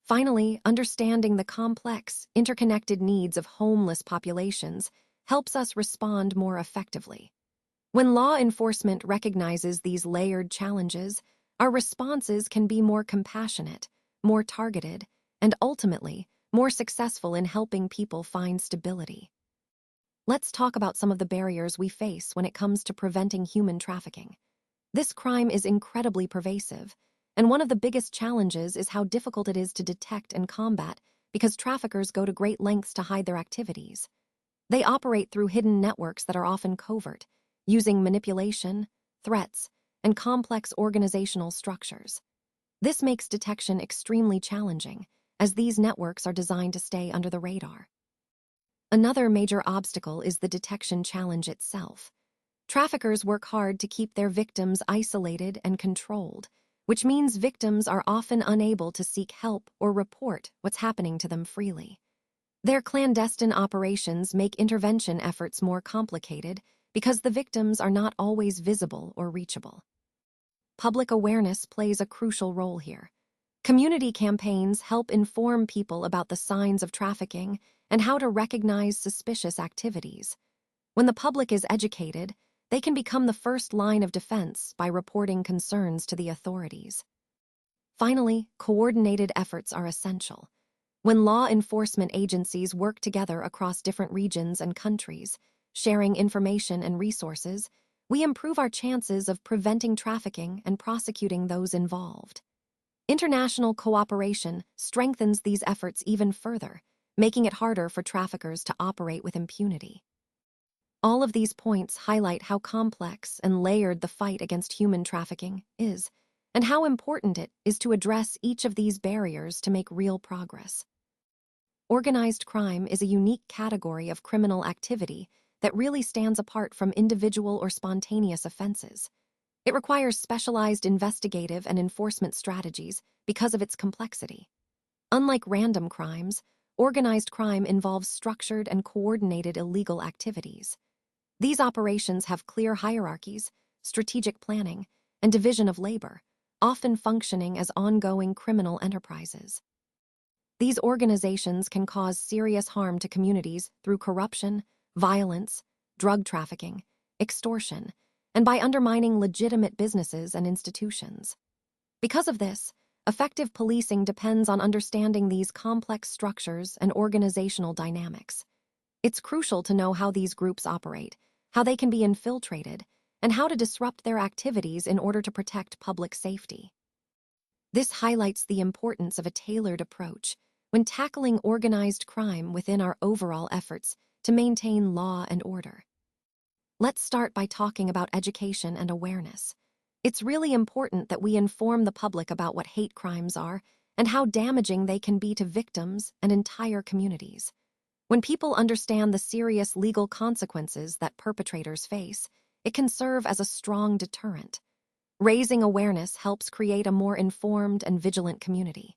Finally, understanding the complex, interconnected needs of homeless populations helps us respond more effectively. When law enforcement recognizes these layered challenges, our responses can be more compassionate, more targeted, and ultimately, more successful in helping people find stability. Let's talk about some of the barriers we face when it comes to preventing human trafficking. This crime is incredibly pervasive, and one of the biggest challenges is how difficult it is to detect and combat because traffickers go to great lengths to hide their activities. They operate through hidden networks that are often covert, using manipulation, threats, and complex organizational structures. This makes detection extremely challenging, as these networks are designed to stay under the radar. Another major obstacle is the detection challenge itself. Traffickers work hard to keep their victims isolated and controlled, which means victims are often unable to seek help or report what's happening to them freely. Their clandestine operations make intervention efforts more complicated because the victims are not always visible or reachable. Public awareness plays a crucial role here. Community campaigns help inform people about the signs of trafficking and how to recognize suspicious activities. When the public is educated, they can become the first line of defense by reporting concerns to the authorities. Finally, coordinated efforts are essential. When law enforcement agencies work together across different regions and countries, sharing information and resources, we improve our chances of preventing trafficking and prosecuting those involved. International cooperation strengthens these efforts even further, making it harder for traffickers to operate with impunity. All of these points highlight how complex and layered the fight against human trafficking is, and how important it is to address each of these barriers to make real progress. Organized crime is a unique category of criminal activity that really stands apart from individual or spontaneous offenses. It requires specialized investigative and enforcement strategies because of its complexity. Unlike random crimes, organized crime involves structured and coordinated illegal activities. These operations have clear hierarchies, strategic planning, and division of labor, often functioning as ongoing criminal enterprises. These organizations can cause serious harm to communities through corruption, violence, drug trafficking, extortion, and by undermining legitimate businesses and institutions. Because of this, effective policing depends on understanding these complex structures and organizational dynamics. It's crucial to know how these groups operate, how they can be infiltrated, and how to disrupt their activities in order to protect public safety. This highlights the importance of a tailored approach when tackling organized crime within our overall efforts to maintain law and order. Let's start by talking about education and awareness. It's really important that we inform the public about what hate crimes are and how damaging they can be to victims and entire communities. When people understand the serious legal consequences that perpetrators face, it can serve as a strong deterrent. Raising awareness helps create a more informed and vigilant community.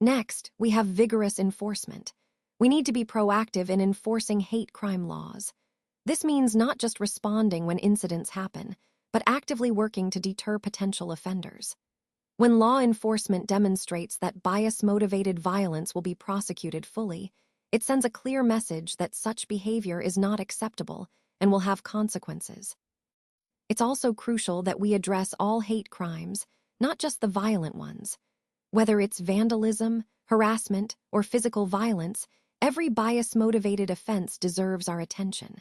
Next, we have vigorous enforcement. We need to be proactive in enforcing hate crime laws. This means not just responding when incidents happen, but actively working to deter potential offenders. When law enforcement demonstrates that bias-motivated violence will be prosecuted fully, it sends a clear message that such behavior is not acceptable and will have consequences. It's also crucial that we address all hate crimes, not just the violent ones. Whether it's vandalism, harassment, or physical violence, every bias-motivated offense deserves our attention.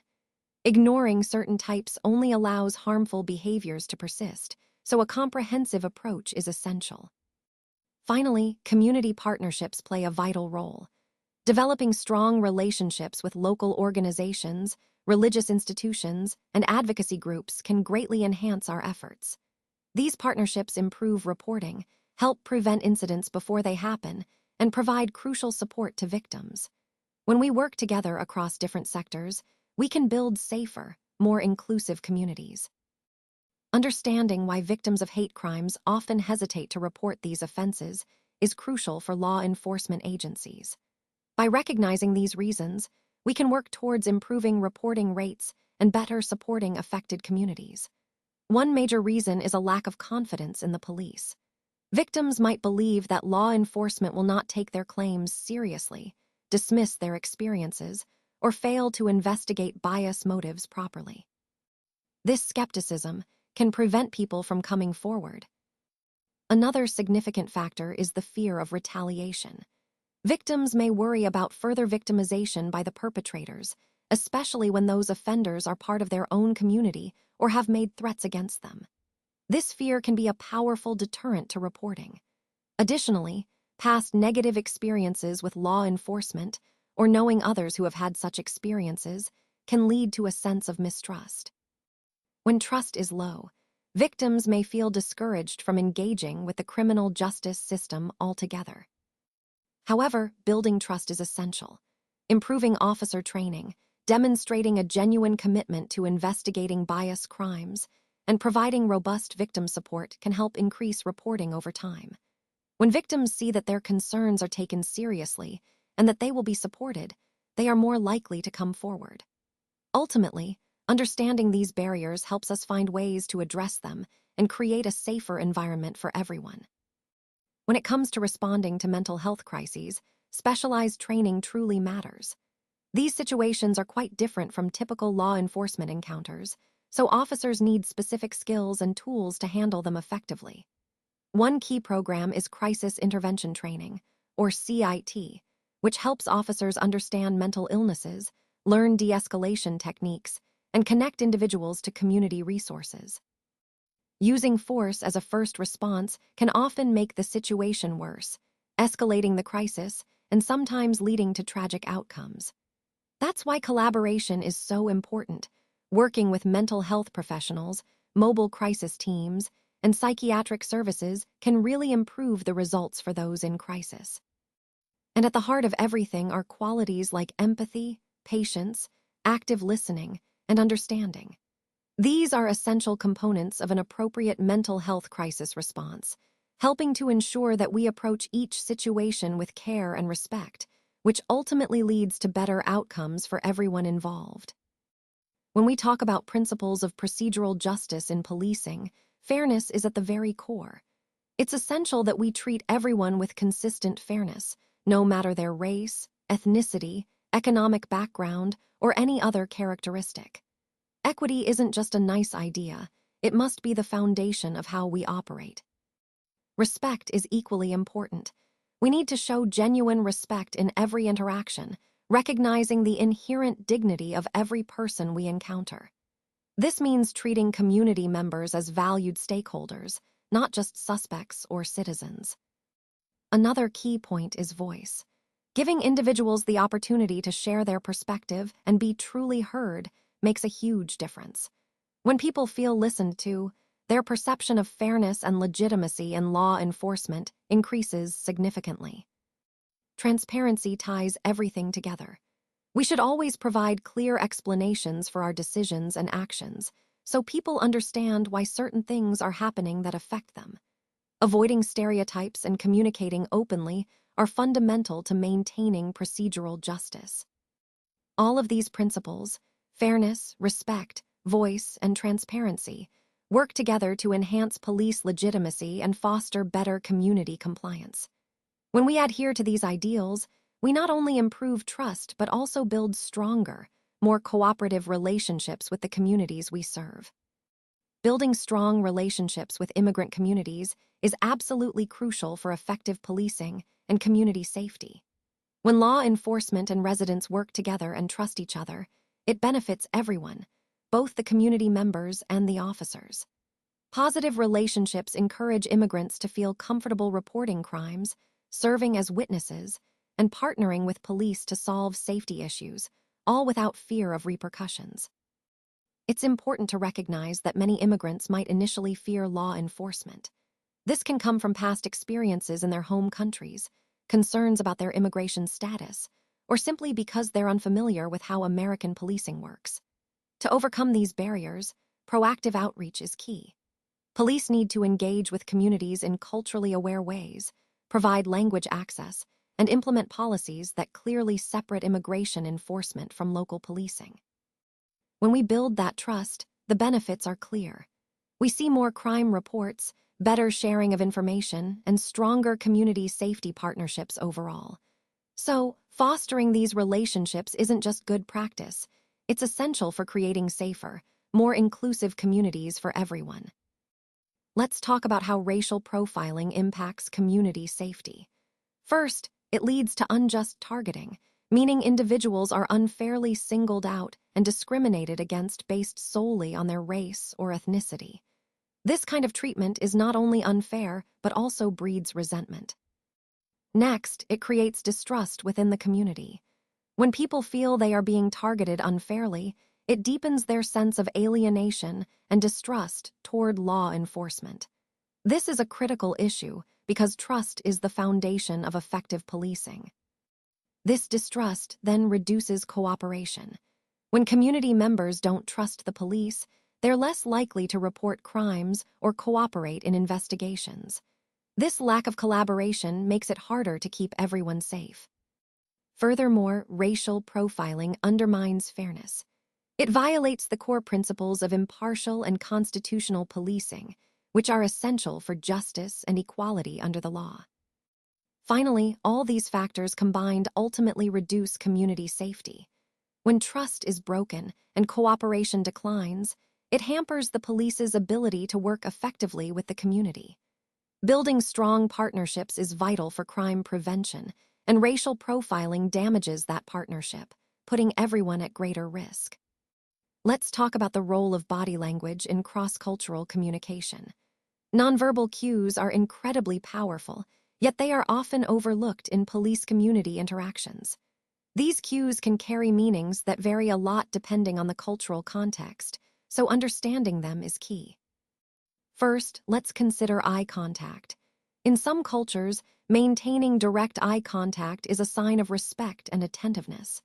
Ignoring certain types only allows harmful behaviors to persist, so a comprehensive approach is essential. Finally, community partnerships play a vital role. Developing strong relationships with local organizations, religious institutions, and advocacy groups can greatly enhance our efforts. These partnerships improve reporting, help prevent incidents before they happen, and provide crucial support to victims. When we work together across different sectors, we can build safer, more inclusive communities. Understanding why victims of hate crimes often hesitate to report these offenses is crucial for law enforcement agencies. By recognizing these reasons, we can work towards improving reporting rates and better supporting affected communities. One major reason is a lack of confidence in the police. Victims might believe that law enforcement will not take their claims seriously, dismiss their experiences, or fail to investigate bias motives properly. This skepticism can prevent people from coming forward. Another significant factor is the fear of retaliation. Victims may worry about further victimization by the perpetrators, especially when those offenders are part of their own community or have made threats against them. This fear can be a powerful deterrent to reporting. Additionally, past negative experiences with law enforcement or knowing others who have had such experiences can lead to a sense of mistrust. When trust is low, victims may feel discouraged from engaging with the criminal justice system altogether. However, building trust is essential. Improving officer training, demonstrating a genuine commitment to investigating bias crimes, and providing robust victim support can help increase reporting over time. When victims see that their concerns are taken seriously and that they will be supported, they are more likely to come forward. Ultimately, understanding these barriers helps us find ways to address them and create a safer environment for everyone. When it comes to responding to mental health crises, specialized training truly matters. These situations are quite different from typical law enforcement encounters, so officers need specific skills and tools to handle them effectively. One key program is Crisis Intervention Training, or CIT, which helps officers understand mental illnesses, learn de-escalation techniques, and connect individuals to community resources. Using force as a first response can often make the situation worse, escalating the crisis and sometimes leading to tragic outcomes. That's why collaboration is so important. Working with mental health professionals, mobile crisis teams, and psychiatric services can really improve the results for those in crisis. And at the heart of everything are qualities like empathy, patience, active listening, and understanding. These are essential components of an appropriate mental health crisis response, helping to ensure that we approach each situation with care and respect, which ultimately leads to better outcomes for everyone involved. When we talk about principles of procedural justice in policing, fairness is at the very core. It's essential that we treat everyone with consistent fairness, no matter their race, ethnicity, economic background, or any other characteristic. Equity isn't just a nice idea, it must be the foundation of how we operate. Respect is equally important. We need to show genuine respect in every interaction, recognizing the inherent dignity of every person we encounter. This means treating community members as valued stakeholders, not just suspects or citizens. Another key point is voice. Giving individuals the opportunity to share their perspective and be truly heard makes a huge difference. When people feel listened to, their perception of fairness and legitimacy in law enforcement increases significantly. Transparency ties everything together. We should always provide clear explanations for our decisions and actions, so people understand why certain things are happening that affect them. Avoiding stereotypes and communicating openly are fundamental to maintaining procedural justice. All of these principles, fairness, respect, voice, and transparency, work together to enhance police legitimacy and foster better community compliance. When we adhere to these ideals, we not only improve trust but also build stronger, more cooperative relationships with the communities we serve. Building strong relationships with immigrant communities is absolutely crucial for effective policing and community safety. When law enforcement and residents work together and trust each other, it benefits everyone, both the community members and the officers. Positive relationships encourage immigrants to feel comfortable reporting crimes, serving as witnesses, and partnering with police to solve safety issues, all without fear of repercussions. It's important to recognize that many immigrants might initially fear law enforcement. This can come from past experiences in their home countries, concerns about their immigration status, or simply because they're unfamiliar with how American policing works. To overcome these barriers, proactive outreach is key. Police need to engage with communities in culturally aware ways, provide language access, and implement policies that clearly separate immigration enforcement from local policing. When we build that trust, the benefits are clear. We see more crime reports, better sharing of information, and stronger community safety partnerships overall. So, fostering these relationships isn't just good practice, it's essential for creating safer, more inclusive communities for everyone. Let's talk about how racial profiling impacts community safety. First, it leads to unjust targeting, meaning individuals are unfairly singled out and discriminated against based solely on their race or ethnicity. This kind of treatment is not only unfair, but also breeds resentment. Next, it creates distrust within the community. When people feel they are being targeted unfairly, it deepens their sense of alienation and distrust toward law enforcement. This is a critical issue because trust is the foundation of effective policing. This distrust then reduces cooperation. When community members don't trust the police, they're less likely to report crimes or cooperate in investigations. This lack of collaboration makes it harder to keep everyone safe. Furthermore, racial profiling undermines fairness. It violates the core principles of impartial and constitutional policing, which are essential for justice and equality under the law. Finally, all these factors combined ultimately reduce community safety. When trust is broken and cooperation declines, it hampers the police's ability to work effectively with the community. Building strong partnerships is vital for crime prevention, and racial profiling damages that partnership, putting everyone at greater risk. Let's talk about the role of body language in cross-cultural communication. Nonverbal cues are incredibly powerful, yet they are often overlooked in police-community interactions. These cues can carry meanings that vary a lot depending on the cultural context, so understanding them is key. First, let's consider eye contact. In some cultures, maintaining direct eye contact is a sign of respect and attentiveness,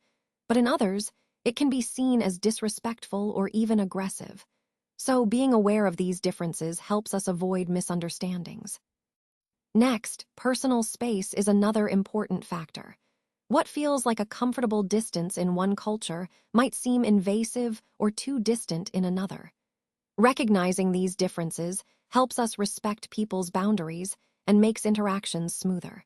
but in others, it can be seen as disrespectful or even aggressive. So, being aware of these differences helps us avoid misunderstandings. Next, personal space is another important factor. What feels like a comfortable distance in one culture might seem invasive or too distant in another. Recognizing these differences helps us respect people's boundaries and makes interactions smoother.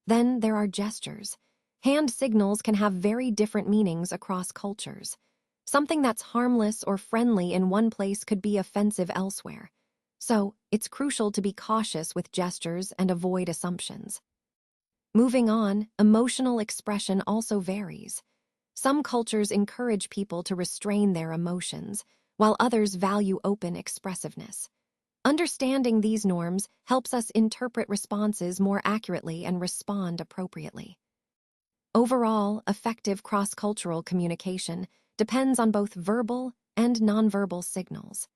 Then there are gestures. Hand signals can have very different meanings across cultures. Something that's harmless or friendly in one place could be offensive elsewhere. So, it's crucial to be cautious with gestures and avoid assumptions. Moving on, emotional expression also varies. Some cultures encourage people to restrain their emotions, while others value open expressiveness. Understanding these norms helps us interpret responses more accurately and respond appropriately. Overall, effective cross-cultural communication depends on both verbal and nonverbal signals.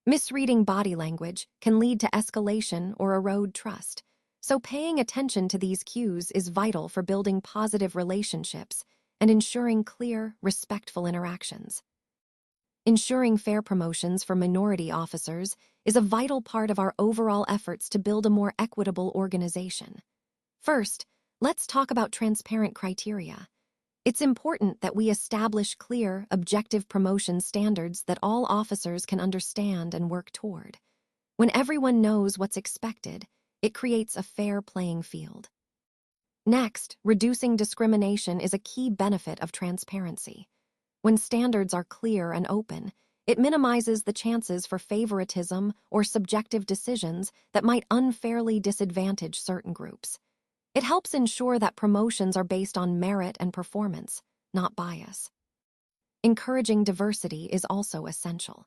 Misreading body language can lead to escalation or erode trust, so paying attention to these cues is vital for building positive relationships and ensuring clear, respectful interactions. Ensuring fair promotions for minority officers is a vital part of our overall efforts to build a more equitable organization. First, let's talk about transparent criteria. It's important that we establish clear, objective promotion standards that all officers can understand and work toward. When everyone knows what's expected, it creates a fair playing field. Next, reducing discrimination is a key benefit of transparency. When standards are clear and open, it minimizes the chances for favoritism or subjective decisions that might unfairly disadvantage certain groups. It helps ensure that promotions are based on merit and performance, not bias. Encouraging diversity is also essential.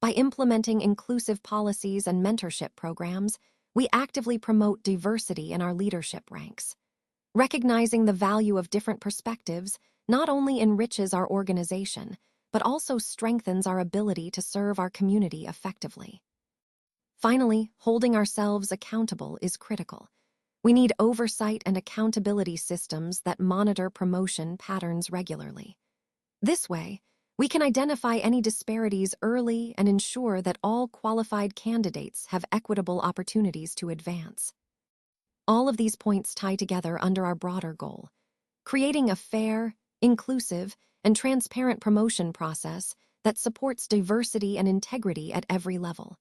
By implementing inclusive policies and mentorship programs, we actively promote diversity in our leadership ranks. Recognizing the value of different perspectives not only enriches our organization, but also strengthens our ability to serve our community effectively. Finally, holding ourselves accountable is critical. We need oversight and accountability systems that monitor promotion patterns regularly. This way, we can identify any disparities early and ensure that all qualified candidates have equitable opportunities to advance. All of these points tie together under our broader goal: creating a fair, inclusive, and transparent promotion process that supports diversity and integrity at every level.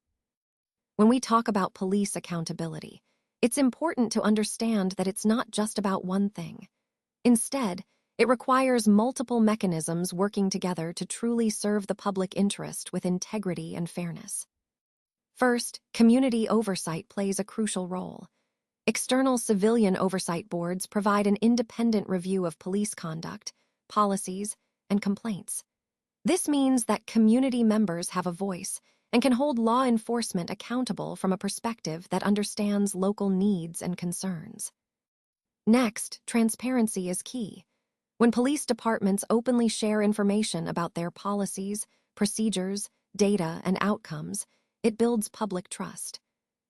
When we talk about police accountability, it's important to understand that it's not just about one thing. Instead, it requires multiple mechanisms working together to truly serve the public interest with integrity and fairness. First, community oversight plays a crucial role. External civilian oversight boards provide an independent review of police conduct, policies, and complaints. This means that community members have a voice and can hold law enforcement accountable from a perspective that understands local needs and concerns. Next, transparency is key. When police departments openly share information about their policies, procedures, data, and outcomes, it builds public trust.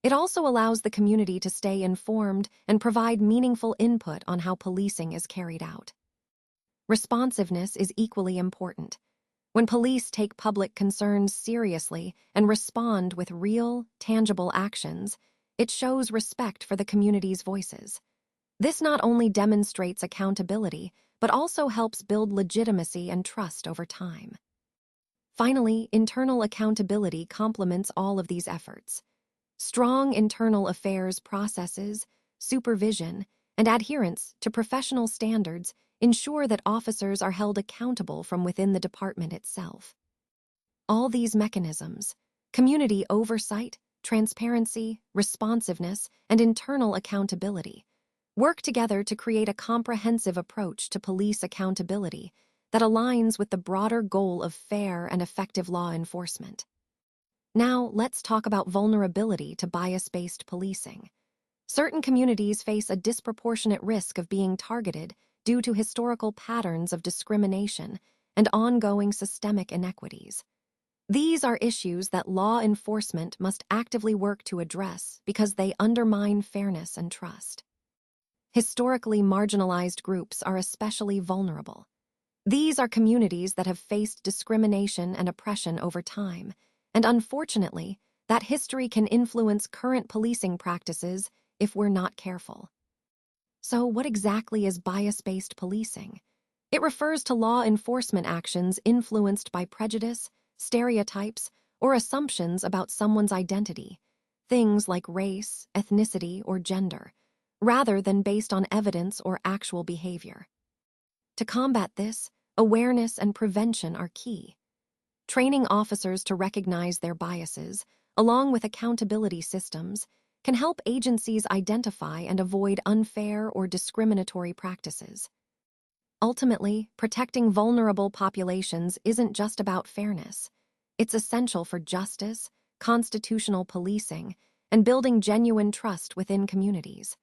It also allows the community to stay informed and provide meaningful input on how policing is carried out. Responsiveness is equally important. When police take public concerns seriously and respond with real, tangible actions, it shows respect for the community's voices. This not only demonstrates accountability, but also helps build legitimacy and trust over time. Finally, internal accountability complements all of these efforts. Strong internal affairs processes, supervision, and adherence to professional standards ensure that officers are held accountable from within the department itself. All these mechanisms, community oversight, transparency, responsiveness, and internal accountability, work together to create a comprehensive approach to police accountability that aligns with the broader goal of fair and effective law enforcement. Now, let's talk about vulnerability to bias-based policing. Certain communities face a disproportionate risk of being targeted due to historical patterns of discrimination and ongoing systemic inequities. These are issues that law enforcement must actively work to address because they undermine fairness and trust. Historically marginalized groups are especially vulnerable. These are communities that have faced discrimination and oppression over time, and unfortunately, that history can influence current policing practices if we're not careful. So, what exactly is bias-based policing? It refers to law enforcement actions influenced by prejudice, stereotypes, or assumptions about someone's identity, things like race, ethnicity, or gender, rather than based on evidence or actual behavior. To combat this, awareness and prevention are key. Training officers to recognize their biases, along with accountability systems, can help agencies identify and avoid unfair or discriminatory practices. Ultimately, protecting vulnerable populations isn't just about fairness. It's essential for justice, constitutional policing, and building genuine trust within communities.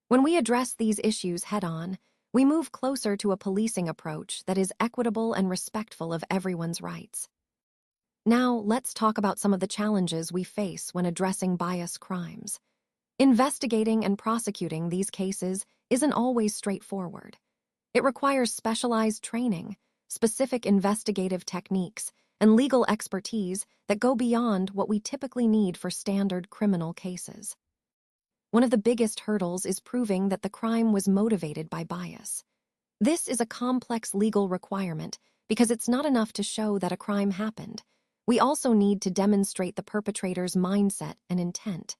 When we address these issues head-on, we move closer to a policing approach that is equitable and respectful of everyone's rights. Now, let's talk about some of the challenges we face when addressing bias crimes. Investigating and prosecuting these cases isn't always straightforward. It requires specialized training, specific investigative techniques, and legal expertise that go beyond what we typically need for standard criminal cases. One of the biggest hurdles is proving that the crime was motivated by bias. This is a complex legal requirement because it's not enough to show that a crime happened. We also need to demonstrate the perpetrator's mindset and intent.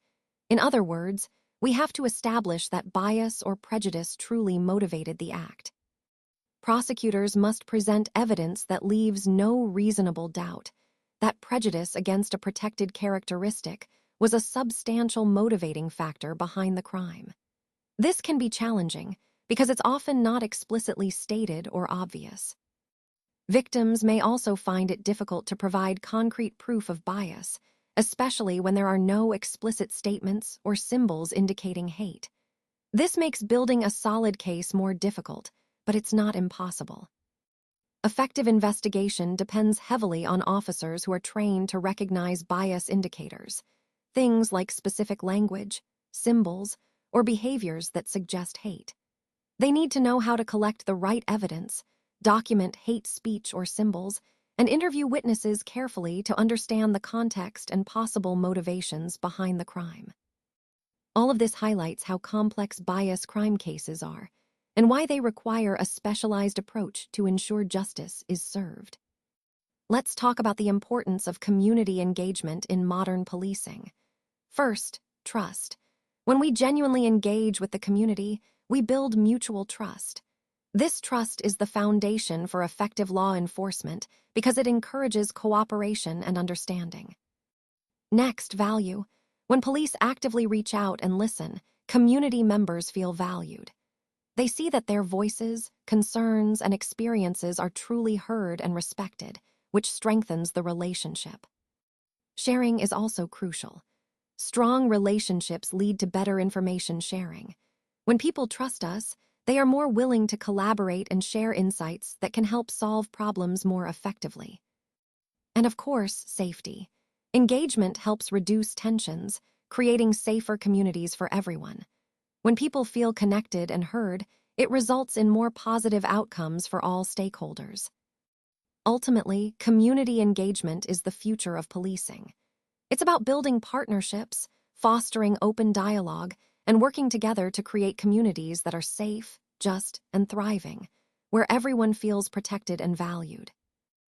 In other words, we have to establish that bias or prejudice truly motivated the act. Prosecutors must present evidence that leaves no reasonable doubt that prejudice against a protected characteristic was a substantial motivating factor behind the crime. This can be challenging because it's often not explicitly stated or obvious. Victims may also find it difficult to provide concrete proof of bias, especially when there are no explicit statements or symbols indicating hate. This makes building a solid case more difficult, but it's not impossible. Effective investigation depends heavily on officers who are trained to recognize bias indicators, things like specific language, symbols, or behaviors that suggest hate. They need to know how to collect the right evidence, document hate speech or symbols, and interview witnesses carefully to understand the context and possible motivations behind the crime. All of this highlights how complex bias crime cases are and why they require a specialized approach to ensure justice is served. Let's talk about the importance of community engagement in modern policing. First, trust. When we genuinely engage with the community, we build mutual trust. This trust is the foundation for effective law enforcement because it encourages cooperation and understanding. Next, value. When police actively reach out and listen, community members feel valued. They see that their voices, concerns, and experiences are truly heard and respected, which strengthens the relationship. Sharing is also crucial. Strong relationships lead to better information sharing. When people trust us, they are more willing to collaborate and share insights that can help solve problems more effectively. And of course, safety. Engagement helps reduce tensions, creating safer communities for everyone. When people feel connected and heard, it results in more positive outcomes for all stakeholders. Ultimately, community engagement is the future of policing. It's about building partnerships, fostering open dialogue, and working together to create communities that are safe, just, and thriving, where everyone feels protected and valued.